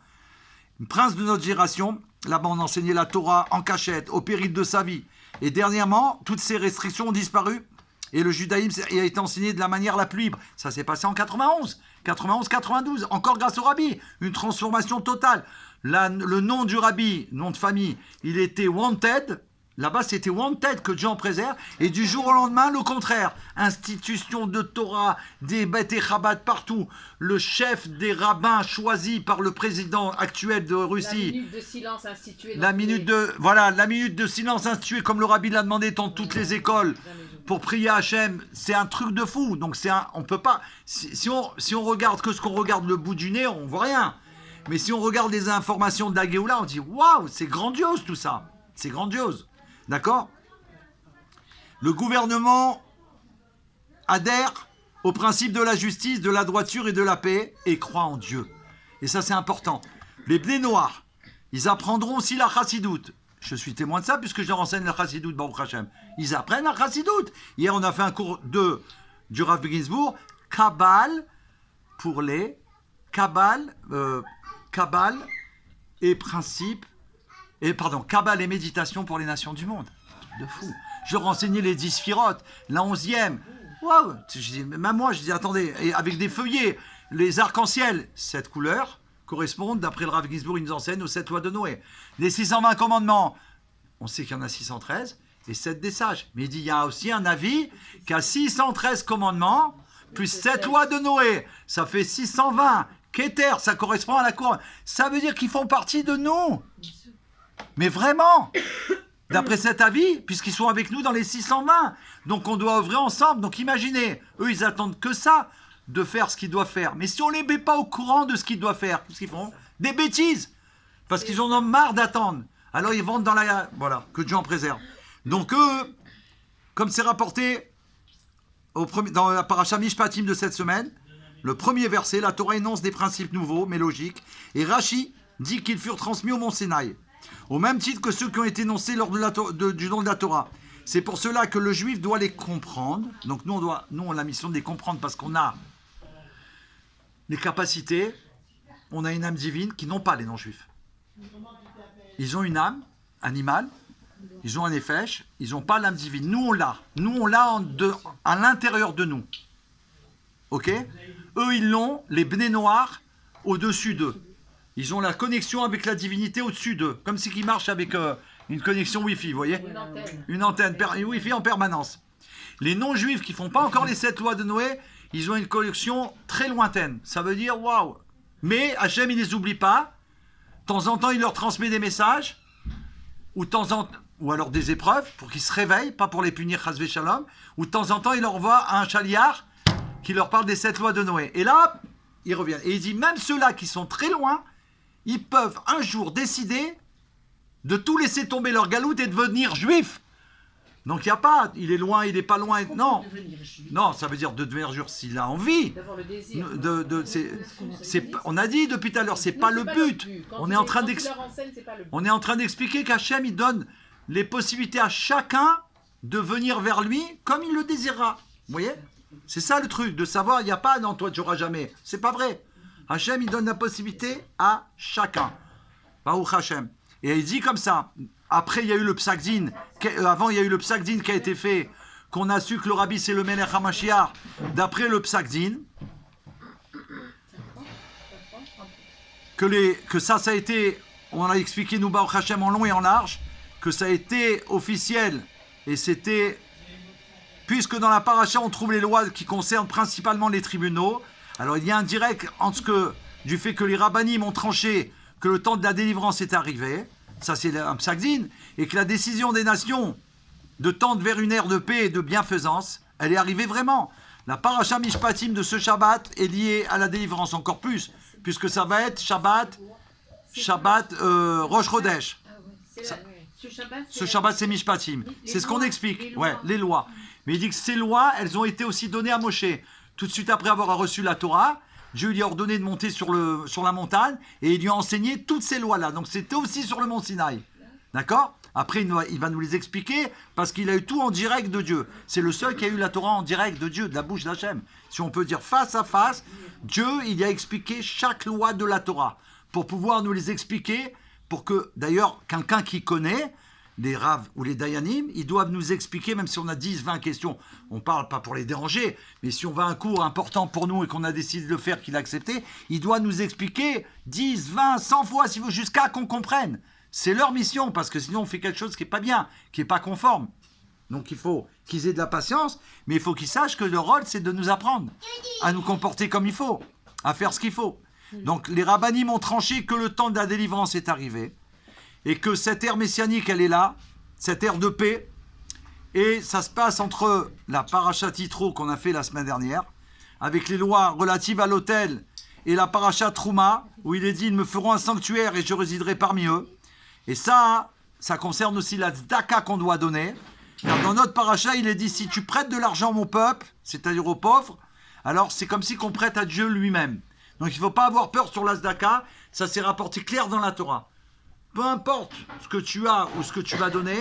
un prince de notre génération. Là-bas, on enseignait la Torah en cachette, au péril de sa vie. Et dernièrement, toutes ces restrictions ont disparu. Et le judaïsme a été enseigné de la manière la plus libre. Ça s'est passé en 91, 92, encore grâce au rabbi. Une transformation totale. Le nom du rabbi, nom de famille, il était Wanted. Là-bas, c'était Wanted, que Dieu en préserve. Et du jour au lendemain, le contraire. Institution de Torah, des Beth et Chabad partout. Le chef des rabbins choisi par le président actuel de Russie. La minute de silence instituée. La minute de silence instituée, comme le rabbi l'a demandé dans toutes les écoles, pour prier à Hachem. C'est un truc de fou. Donc, on peut pas. Si on regarde que ce qu'on regarde le bout du nez, on voit rien. Mais si on regarde les informations de la Géoula, on dit waouh, c'est grandiose tout ça. C'est grandiose. D'accord? Le gouvernement adhère au principe de la justice, de la droiture et de la paix et croit en Dieu. Et ça, c'est important. Les blés noirs, ils apprendront aussi la chassidoute. Je suis témoin de ça puisque je leur enseigne la chassidoute, Baruch Hashem. Ils apprennent la chassidoute. Hier, on a fait un cours du Rav Ginsburg, Kabbale pour les Kabbale et principes. Kabbale et méditation pour les nations du monde. De fou. Je leur enseignais les 10 sphirotes, la 11e. Waouh! Même moi, je dis, attendez, et avec des feuillets, les arcs-en-ciel, 7 couleurs correspondent, d'après le Rav Ginsburg, il nous enseigne aux 7 lois de Noé. Les 620 commandements, on sait qu'il y en a 613, et 7 des sages. Mais il dit, il y a aussi un avis qui a 613 commandements, plus 7 lois de Noé. Ça fait 620. Keter, ça correspond à la couronne. Ça veut dire qu'ils font partie de nous. Mais vraiment, d'après cet avis, puisqu'ils sont avec nous dans les 620, donc on doit œuvrer ensemble. Donc imaginez, eux ils attendent que ça, de faire ce qu'ils doivent faire. Mais si on ne les met pas au courant de ce qu'ils doivent faire, qu'est-ce qu'ils font? Des bêtises. Parce qu'ils en ont marre d'attendre. Alors ils vont dans la... Voilà, que Dieu en préserve. Donc eux, comme c'est rapporté dans la paracha Mishpatim de cette semaine, le premier verset, la Torah énonce des principes nouveaux, mais logiques. Et Rashi dit qu'ils furent transmis au mont Sinaï. Au même titre que ceux qui ont été énoncés lors du don de la Torah. C'est pour cela que le juif doit les comprendre. Donc nous, on a la mission de les comprendre parce qu'on a les capacités, on a une âme divine qui n'ont pas les non-juifs. Ils ont une âme animale, Ils ont un nefesh, ils n'ont pas l'âme divine. Nous, on l'a. Nous, on l'a à l'intérieur de nous. Ok? Eux, ils l'ont, les bnei noirs, au-dessus d'eux. Ils ont la connexion avec la divinité au-dessus d'eux. Comme si ils marchent avec une connexion Wi-Fi, vous voyez? Une antenne Wi-Fi en permanence. Les non-juifs qui ne font pas encore les 7 lois de Noé, ils ont une connexion très lointaine. Ça veut dire, waouh! Mais Hachem, il ne les oublie pas. De temps en temps, il leur transmet des messages. Ou alors des épreuves pour qu'ils se réveillent, pas pour les punir, chas v'shalom, ou de temps en temps, il leur envoie un chaliar qui leur parle des 7 lois de Noé. Et là, ils reviennent. Et il dit, même ceux-là qui sont très loin, ils peuvent un jour décider de tout laisser tomber leur galoute et de devenir juifs. Donc il n'y a pas, il est loin, il n'est pas loin. Non, non, ça veut dire de devenir juif s'il a envie. D'avoir le désir. On a dit depuis tout à l'heure, c'est pas le but. On est en train d'expliquer qu'Hachem, il donne les possibilités à chacun de venir vers lui comme il le désirera. Vous voyez? C'est ça le truc, de savoir, il n'y a pas non, toi tu n'auras jamais. C'est pas vrai. Hachem, il donne la possibilité à chacun. Baruch Hachem. Et il dit comme ça. Après, il y a eu le psak-din. Avant, il y a eu le psak-din qui a été fait, qu'on a su que le rabbi, c'est le Melech HaMashiach. D'après le psak-din, que ça a été, on a expliqué, nous, Baruch Hachem, en long et en large, que ça a été officiel, et c'était, puisque dans la paracha, on trouve les lois qui concernent principalement les tribunaux, alors il y a un direct du fait que les rabbanim ont tranché que le temps de la délivrance est arrivé, ça c'est un psak-din, et que la décision des nations de tendre vers une ère de paix et de bienfaisance, elle est arrivée vraiment. La paracha Mishpatim de ce Shabbat est liée à la délivrance encore plus, puisque ça va être Shabbat Rosh Chodesh. Ce Shabbat c'est Mishpatim. C'est ce qu'on explique, les lois. Mais il dit que ces lois, elles ont été aussi données à Moshe. Tout de suite après avoir reçu la Torah, Dieu lui a ordonné de monter sur la montagne et il lui a enseigné toutes ces lois-là. Donc c'était aussi sur le mont Sinaï. D'accord? Après, il va nous les expliquer parce qu'il a eu tout en direct de Dieu. C'est le seul qui a eu la Torah en direct de Dieu, de la bouche d'Hachem. Si on peut dire face à face, Dieu, il a expliqué chaque loi de la Torah pour pouvoir nous les expliquer, pour que, d'ailleurs, quelqu'un qui connaît, les Rav ou les Dayanim, ils doivent nous expliquer, même si on a 10, 20 questions, on ne parle pas pour les déranger, mais si on va à un cours important pour nous et qu'on a décidé de le faire, qu'il a accepté, il doit nous expliquer 10, 20, 100 fois, s'il veut, jusqu'à qu'on comprenne. C'est leur mission, parce que sinon on fait quelque chose qui n'est pas bien, qui n'est pas conforme. Donc il faut qu'ils aient de la patience, mais il faut qu'ils sachent que leur rôle, c'est de nous apprendre à nous comporter comme il faut, à faire ce qu'il faut. Donc les rabbanim ont tranché que le temps de la délivrance est arrivé, et que cette ère messianique, elle est là, cette ère de paix, et ça se passe entre la paracha Yitro qu'on a fait la semaine dernière, avec les lois relatives à l'autel, et la paracha Trouma, où il est dit, ils me feront un sanctuaire et je résiderai parmi eux. Et ça concerne aussi la tzedaka qu'on doit donner, car dans notre paracha, il est dit, si tu prêtes de l'argent à mon peuple, c'est-à-dire aux pauvres, alors c'est comme si qu'on prête à Dieu lui-même. Donc il ne faut pas avoir peur sur la tzedaka, ça s'est rapporté clair dans la Torah. Peu importe ce que tu as ou ce que tu vas donner,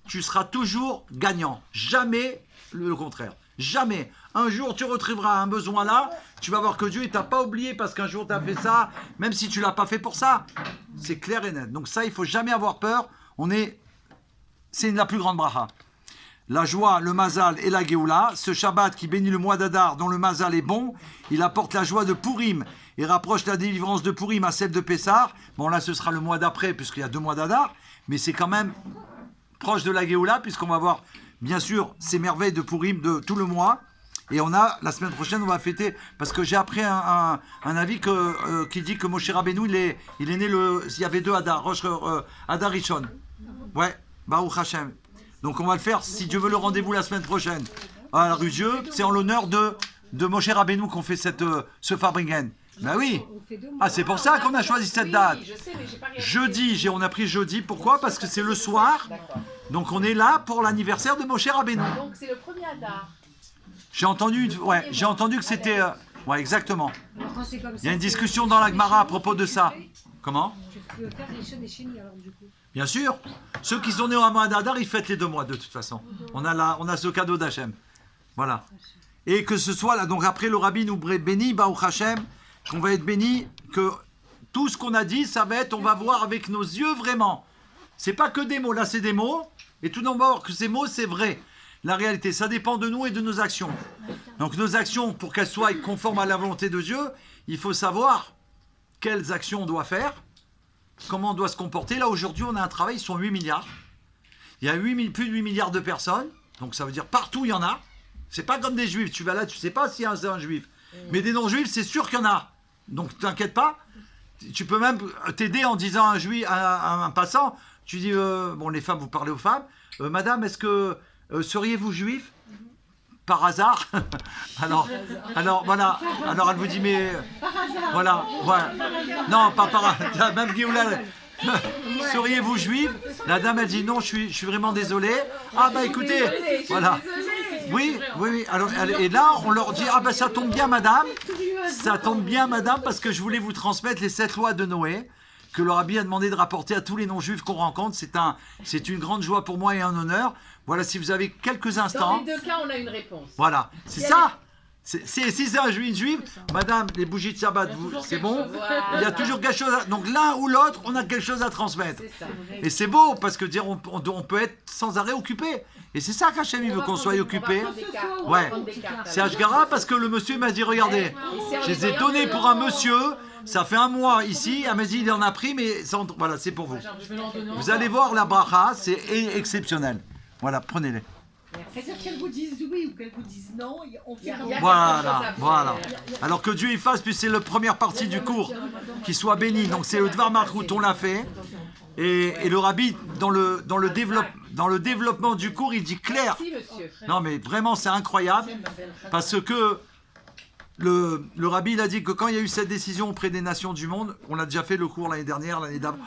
tu seras toujours gagnant. Jamais le contraire. Jamais. Un jour, tu retrouveras un besoin là, tu vas voir que Dieu ne t'a pas oublié parce qu'un jour, tu as fait ça, même si tu ne l'as pas fait pour ça. C'est clair et net. Donc ça, il ne faut jamais avoir peur. C'est la plus grande bracha. La joie, le mazal et la Géoula, ce Shabbat qui bénit le mois d'Adar, dont le mazal est bon, il apporte la joie de Purim et rapproche la délivrance de Purim à celle de Pessah. Bon, là, ce sera le mois d'après, puisqu'il y a 2 mois d'Adar, mais c'est quand même proche de la Géoula, puisqu'on va voir, bien sûr, ces merveilles de Purim de tout le mois. Et la semaine prochaine, on va fêter, parce que j'ai appris un avis qui dit que Moshe Rabbeinu, il est né il y avait 2 Adar, Adar Rishon. Ouais, Baruch Hashem. Donc on va le faire, si Dieu veut, le rendez-vous la semaine prochaine. À la rue Dieu, c'est en l'honneur de Moshe Rabbeinu qu'on fait ce Farbringen. Ben oui. Ah, c'est pour ça qu'on a choisi cette date. Je sais, mais j'ai pas regardé. Jeudi, on a pris jeudi. Pourquoi? Parce que c'est le soir. Donc on est là pour l'anniversaire de Moshe Rabbeinu. Donc c'est le premier Adar. J'ai entendu que c'était... ouais, exactement. Alors, quand c'est comme ça, Il y a une discussion dans la Gemara à propos de ça. Comment? Tu peux faire les choses des chénis alors du coup. Bien sûr. Ceux qui sont nés au mois d'Adar, ils fêtent les 2 mois de toute façon. On a ce cadeau d'Hachem. Voilà. Et que ce soit là, donc après le rabbi nous bénit, Baruch Hachem, qu'on va être béni, que tout ce qu'on a dit, ça va être, on va voir avec nos yeux vraiment. C'est pas que des mots, là c'est des mots, Et tout le monde va voir que ces mots, c'est vrai. La réalité, ça dépend de nous et de nos actions. Donc nos actions, pour qu'elles soient conformes à la volonté de Dieu, il faut savoir quelles actions on doit faire, comment on doit se comporter. Là, aujourd'hui, on a un travail, ils sont 8 milliards. Il y a plus de 8 milliards de personnes, donc ça veut dire partout, il y en a. C'est pas comme des juifs, tu vas là, tu sais pas s'il y a un juif. Mais des non-juifs, c'est sûr qu'il y en a. Donc t'inquiète pas, tu peux même t'aider en disant à un juif, à un passant, tu dis, bon les femmes, vous parlez aux femmes, madame, est-ce que seriez-vous juif par hasard? alors voilà, alors elle vous dit, mais voilà, non, pas par hasard, même Géoula, seriez-vous juif? La dame, elle dit, non, je suis vraiment désolé. Ah bah écoutez, voilà. Oui. Alors, et là, on leur dit, ah ben ça tombe bien, madame, parce que je voulais vous transmettre les 7 lois de Noé, que le rabbi a demandé de rapporter à tous les non-juifs qu'on rencontre. C'est une grande joie pour moi et un honneur. Voilà, si vous avez quelques Dans instants. les deux cas, on a une réponse. Voilà, c'est ça. Si c'est un juif, madame, les bougies de Shabbat, c'est bon. Voilà. Il y a toujours quelque chose. Donc l'un ou l'autre, on a quelque chose à transmettre. C'est ça. Et c'est beau, parce que dire on peut être sans arrêt occupé. Et c'est ça qu'Hachem, il veut qu'on soit occupé. Ouais. C'est Ashgara, parce que le monsieur m'a dit, regardez, je les ai donnés pour un monsieur, ça fait un mois ici, elle m'a dit, il en a pris, mais voilà, c'est pour vous. Je vais leur donner Vous allez voir la bracha, c'est exceptionnel. Voilà, prenez-les. C'est-à-dire qu'elles vous disent oui ou qu'elles vous disent non, on fait Il y a Voilà. Alors que Dieu y fasse, puis c'est la première partie du cours, qu'il soit béni. Donc c'est le Dvar Malchut, on l'a fait. Et le rabbi, dans le développement du cours, il dit clair. Merci, monsieur. Non mais vraiment, c'est incroyable. Parce que le rabbi, il a dit que quand il y a eu cette décision auprès des nations du monde, on l'a déjà fait le cours l'année dernière, l'année d'avant.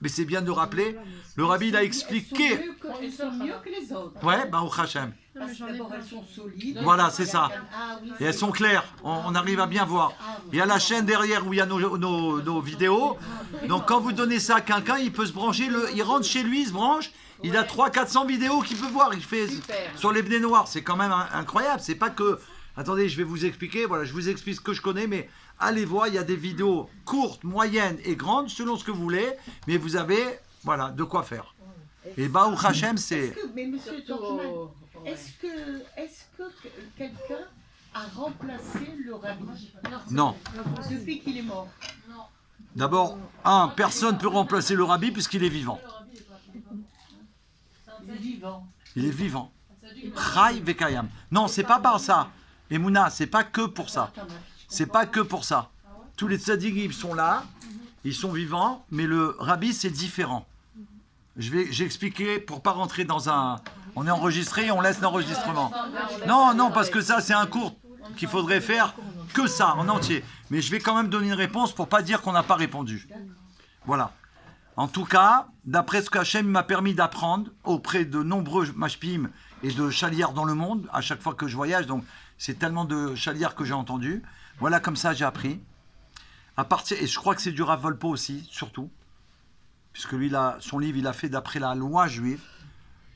Mais c'est bien de rappeler, le rabbi, il a expliqué. Elles sont mieux que les autres. Ouais, Baruch Hashem. Parce que d'abord, elles sont solides. Voilà, c'est ça. Ah oui, Et elles sont claires, on arrive à bien voir. Il y a la chaîne derrière où il y a nos vidéos. Donc quand vous donnez ça à quelqu'un, il peut se brancher, il rentre chez lui, il se branche, il a 300-400 vidéos qu'il peut voir. Il fait Super. sur les blés noirs, c'est quand même incroyable. C'est pas que... Attendez, je vais vous expliquer, voilà, je vous explique ce que je connais, mais allez voir, il y a des vidéos courtes, moyennes et grandes, selon ce que vous voulez, mais vous avez, voilà, de quoi faire. Et Baruch Hashem, c'est... Mais monsieur Surtout Torchman, ouais. est-ce que quelqu'un a remplacé le rabbi Non. depuis qu'il est mort? D'abord, personne ne peut remplacer le rabbi puisqu'il est vivant. Il est vivant. Il est vivant. Chai vekayam. Non, c'est pas par ça. Et Mouna, c'est pas que pour ça. C'est pas que pour ça. Tous les tzadikim sont là, ils sont vivants, mais le rabbi, c'est différent. J'ai expliqué pour pas rentrer dans un... On est enregistré, on laisse l'enregistrement. Non, parce que ça, c'est un cours qu'il faudrait faire que ça, en entier. Mais je vais quand même donner une réponse pour pas dire qu'on n'a pas répondu. Voilà. En tout cas, d'après ce qu'Hachem m'a permis d'apprendre auprès de nombreux mashpim et de chalières dans le monde, à chaque fois que je voyage, donc c'est tellement de chalières que j'ai entendu. Voilà, comme ça, j'ai appris. Et je crois que c'est du Rav Volpo aussi, surtout. Puisque lui, son livre, il a fait d'après la loi juive,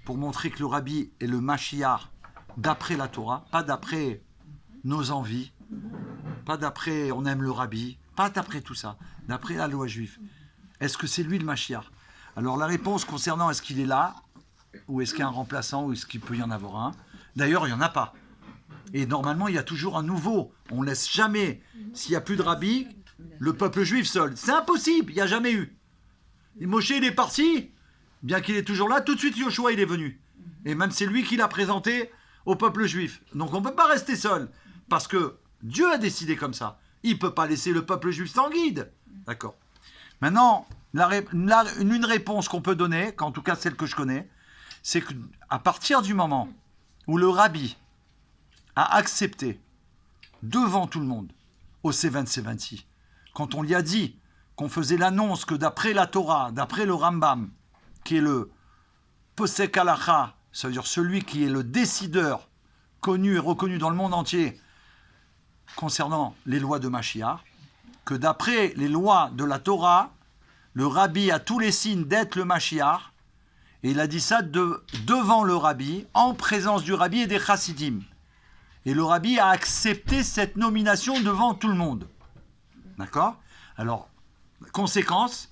pour montrer que le rabbi est le Mashiach d'après la Torah, pas d'après nos envies, pas d'après on aime le rabbi, pas d'après tout ça, d'après la loi juive. Est-ce que c'est lui le Mashiach? Alors la réponse concernant est-ce qu'il est là, ou est-ce qu'il y a un remplaçant, ou est-ce qu'il peut y en avoir un? D'ailleurs, il n'y en a pas. Et normalement, il y a toujours un nouveau. On ne laisse jamais, s'il n'y a plus de rabbi, le peuple juif seul. C'est impossible, il n'y a jamais eu. Et Moshe, il est parti, bien qu'il est toujours là, tout de suite Yoshua, il est venu. Et même c'est lui qui l'a présenté au peuple juif. Donc on ne peut pas rester seul, parce que Dieu a décidé comme ça. Il ne peut pas laisser le peuple juif sans guide. D'accord. Maintenant, une réponse qu'on peut donner, en tout cas celle que je connais, c'est qu'à partir du moment où le rabbi a accepté, devant tout le monde, au C20C20, quand on lui a dit qu'on faisait l'annonce que d'après la Torah, d'après le Rambam, qui est le Posek Halacha, ça veut dire celui qui est le décideur connu et reconnu dans le monde entier concernant les lois de Mashiach, que d'après les lois de la Torah, le rabbi a tous les signes d'être le Mashiach, et il a dit ça devant le rabbi, en présence du rabbi et des chassidim. Et le rabbi a accepté cette nomination devant tout le monde. D'accord? Alors, conséquence,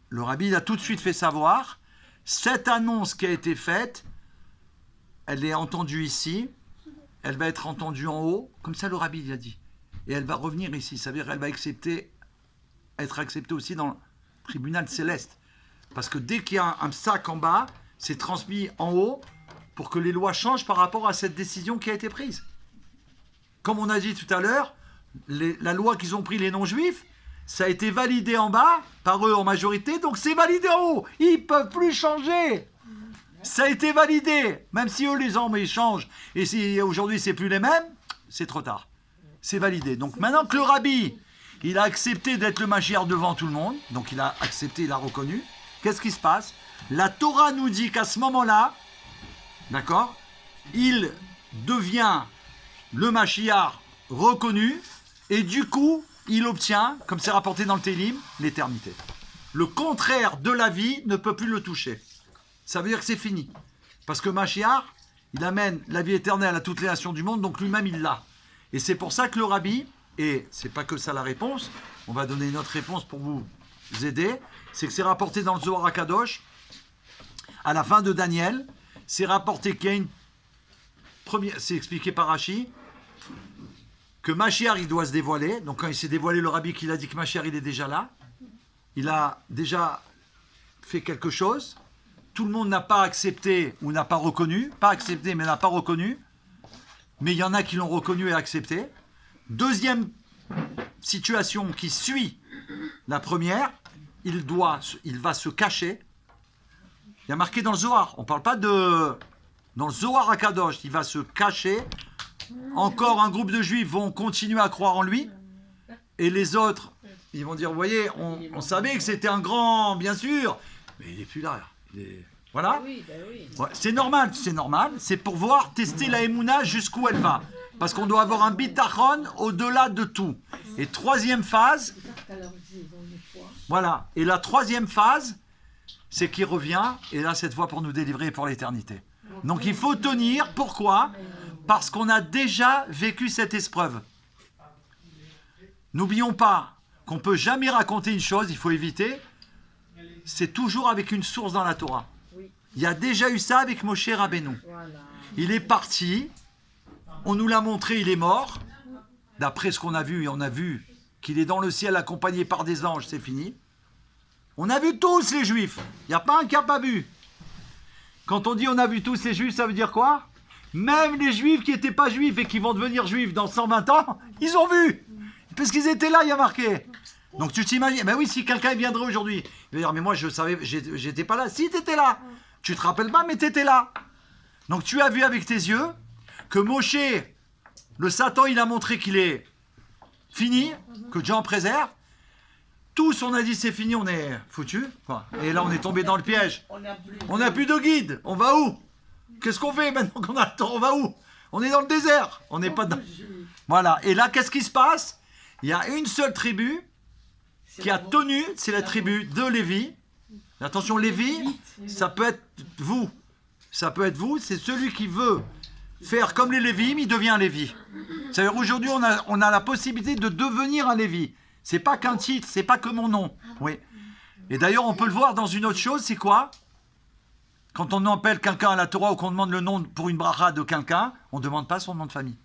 le rabbi il a tout de suite fait savoir Cette annonce qui a été faite, elle est entendue ici, elle va être entendue en haut, comme ça le rabbi il a dit. Et elle va revenir ici, ça veut dire qu'elle va être acceptée aussi dans le tribunal céleste. Parce que dès qu'il y a un sac en bas, c'est transmis en haut pour que les lois changent par rapport à cette décision qui a été prise. Comme on a dit tout à l'heure, la loi qu'ils ont pris les non-juifs, ça a été validé en bas, par eux en majorité, donc c'est validé en haut. Ils ne peuvent plus changer. Ça a été validé. Même si eux, les hommes, ils changent, et si aujourd'hui, c'est plus les mêmes, c'est trop tard. C'est validé. Donc maintenant que le rabbi, il a accepté d'être le Mashiach devant tout le monde, donc il a accepté, il a reconnu, qu'est-ce qui se passe? La Torah nous dit qu'à ce moment-là, d'accord, il devient le Mashiach reconnu, et du coup, il obtient, comme c'est rapporté dans le Télim, l'éternité. Le contraire de la vie ne peut plus le toucher. Ça veut dire que c'est fini. Parce que Mashiach, il amène la vie éternelle à toutes les nations du monde, donc lui-même il l'a. Et c'est pour ça que le rabbi, et c'est pas que ça la réponse, on va donner une autre réponse pour vous aider, c'est que c'est rapporté dans le Zohar HaKadosh, à la fin de Daniel, c'est rapporté qu'il y a une première, c'est expliqué par Rashi, que Mashiach il doit se dévoiler. Donc quand il s'est dévoilé, le rabbi qu'il a dit que Mashiach il est déjà là, il a déjà fait quelque chose. Tout le monde n'a pas accepté ou n'a pas reconnu, pas accepté mais n'a pas reconnu, mais il y en a qui l'ont reconnu et accepté. Deuxième situation qui suit la première, il va se cacher. Il y a marqué dans le Zohar, on ne parle pas de... Dans le Zohar HaKadosh, il va se cacher. Encore un groupe de juifs vont continuer à croire en lui. Et les autres, ils vont dire, vous voyez, on savait que c'était un grand, bien sûr, mais il n'est plus là. Voilà. Oui, ben oui. Ouais, c'est normal. C'est pour voir, tester la Emouna jusqu'où elle va. Parce qu'on doit avoir un bitachon au-delà de tout. Et troisième phase, voilà. Et la troisième phase, c'est qu'il revient, et là, cette fois pour nous délivrer pour l'éternité. Donc il faut tenir. Pourquoi ? Parce qu'on a déjà vécu cette épreuve. N'oublions pas qu'on ne peut jamais raconter une chose, il faut éviter. C'est toujours avec une source dans la Torah. Il y a déjà eu ça avec Moshe Rabbeinu. Il est parti, on nous l'a montré, il est mort. D'après ce qu'on a vu, et on a vu qu'il est dans le ciel accompagné par des anges, c'est fini. On a vu tous les juifs, il n'y a pas un qui n'a pas vu. Quand on dit on a vu tous les juifs, ça veut dire quoi ? Même les juifs qui n'étaient pas juifs et qui vont devenir juifs dans 120 ans, ils ont vu. Parce qu'ils étaient là, il y a marqué. Donc tu t'imagines, ben oui, si quelqu'un viendrait aujourd'hui, il va dire, mais moi je savais, j'étais pas là. Si, tu étais là. Tu te rappelles pas, mais tu étais là. Donc tu as vu avec tes yeux que Moshe, le Satan, il a montré qu'il est fini, que Dieu en préserve. Tous, on a dit c'est fini, on est foutu. Et là, on est tombé dans le piège. On n'a plus de guide. On va où ? Qu'est-ce qu'on fait maintenant qu'on a le temps ? On va où ? On est dans le désert. On n'est pas dans... Voilà. Et là, qu'est-ce qui se passe ? Il y a une seule tribu qui a tenu, c'est la tribu de Lévi. Attention, Lévi, ça peut être vous. Ça peut être vous. C'est celui qui veut faire comme les Lévites, il devient un Lévi. C'est-à-dire aujourd'hui, on a la possibilité de devenir un Lévi. C'est pas qu'un titre, c'est pas que mon nom. Oui. Et d'ailleurs, on peut le voir dans une autre chose, c'est quoi ? Quand on appelle quelqu'un à la Torah ou qu'on demande le nom pour une bracha de quelqu'un, on ne demande pas son nom de famille.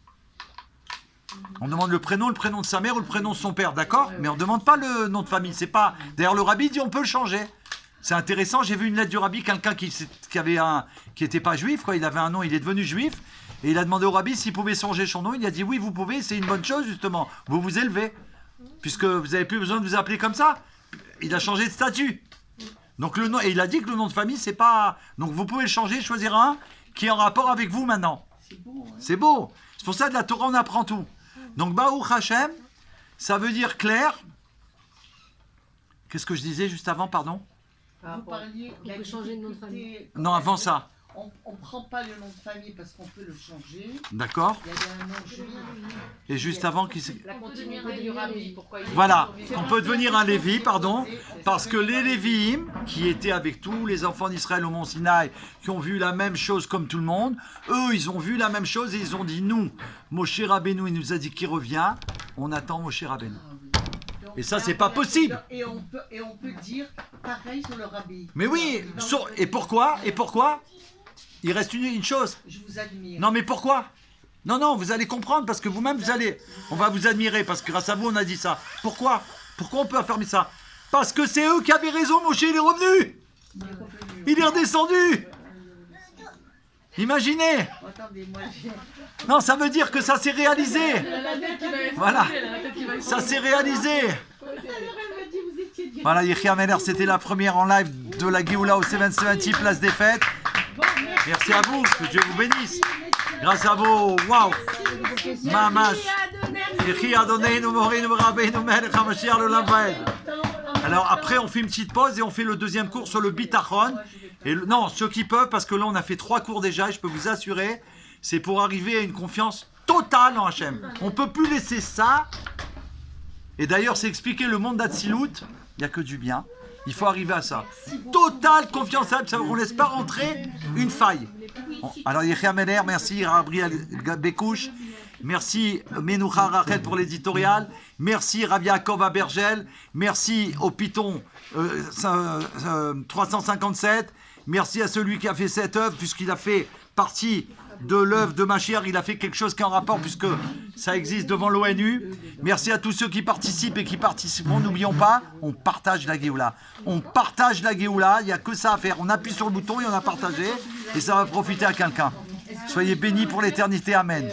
On demande le prénom de sa mère ou le prénom de son père, d'accord ? Mais on ne demande pas le nom de famille. C'est pas. D'ailleurs, le rabbi dit on peut le changer. C'est intéressant. J'ai vu une lettre du rabbi, quelqu'un qui était pas juif, quoi. Il avait un nom, il est devenu juif, et il a demandé au rabbi s'il pouvait changer son nom. Il a dit oui, vous pouvez. C'est une bonne chose justement. Vous vous élevez, puisque vous n'avez plus besoin de vous appeler comme ça. Il a changé de statut. Donc le nom, et il a dit que le nom de famille c'est pas. Donc vous pouvez le changer, choisir un qui est en rapport avec vous maintenant. C'est beau. Hein. C'est beau. C'est pour ça que de la Torah on apprend tout. Donc Baruch Hashem, ça veut dire clair. Qu'est-ce que je disais juste avant, pardon ? Vous parliez On peut changer de nom de famille. Non, avant ça. On ne prend pas le nom de famille parce qu'on peut le changer. D'accord. Il y avait un nom juif. Et juste avant, qui c'est ? La continuité du rabbi. Pourquoi il est Voilà, toujours on peut devenir un Lévi, pardon, parce que les Lévi'im, qui étaient avec tous les enfants d'Israël au mont Sinaï, qui ont vu la même chose comme tout le monde, eux, ils ont vu la même chose et ils ont dit, nous, Moshe Rabbeinu, il nous a dit qu'il revient, on attend Moshe Rabbeinu. Et ça, c'est pas possible. Et on peut dire pareil sur le rabbi. Mais oui, et pourquoi il reste une chose. Je vous admire. Non, mais pourquoi? Non, vous allez comprendre, parce que vous-même, on va vous admirer, parce que grâce à vous, on a dit ça. Pourquoi on peut affirmer ça? Parce que c'est eux qui avaient raison, Moshe, il est revenu. Il est redescendu. Imaginez. Attendez, moi j'ai... Non, ça veut dire que ça s'est réalisé. Voilà. Ça s'est réalisé. Voilà, Yechia Meller, c'était la première en live de la Géoula au 770 Place des Fêtes. Merci à vous, que Dieu vous bénisse. Grâce à vous, waouh. Mamash. Yechia Adonai, nous Mori, nous Rabbi, nous Melech HaMashiach le Lamvaed. Alors après, on fait une petite pause et on fait le deuxième cours sur le Bitachon. Et non, ceux qui peuvent, parce que là, on a fait 3 cours déjà, et je peux vous assurer, c'est pour arriver à une confiance totale en Hachem. On ne peut plus laisser ça. Et d'ailleurs, c'est expliqué le monde d'Atsilut, il n'y a que du bien. Il faut arriver à ça. Totale confiance en Hachem, ça veut dire qu'on ne laisse pas rentrer une faille. Bon, alors, Yechia Meller, merci, Gabriel Bekouche. Merci Menoucha Rachel pour l'éditorial. Merci Rav Yaakov Abergel. Merci au Python 357. Merci à celui qui a fait cette œuvre, puisqu'il a fait partie de l'œuvre de Mashiach. Il a fait quelque chose qui est en rapport, puisque ça existe devant l'ONU. Merci à tous ceux qui participent et qui participeront. N'oublions pas, on partage la Géoula. On partage la Géoula. Il n'y a que ça à faire. On appuie sur le bouton et on a partagé. Et ça va profiter à quelqu'un. Soyez bénis pour l'éternité. Amen.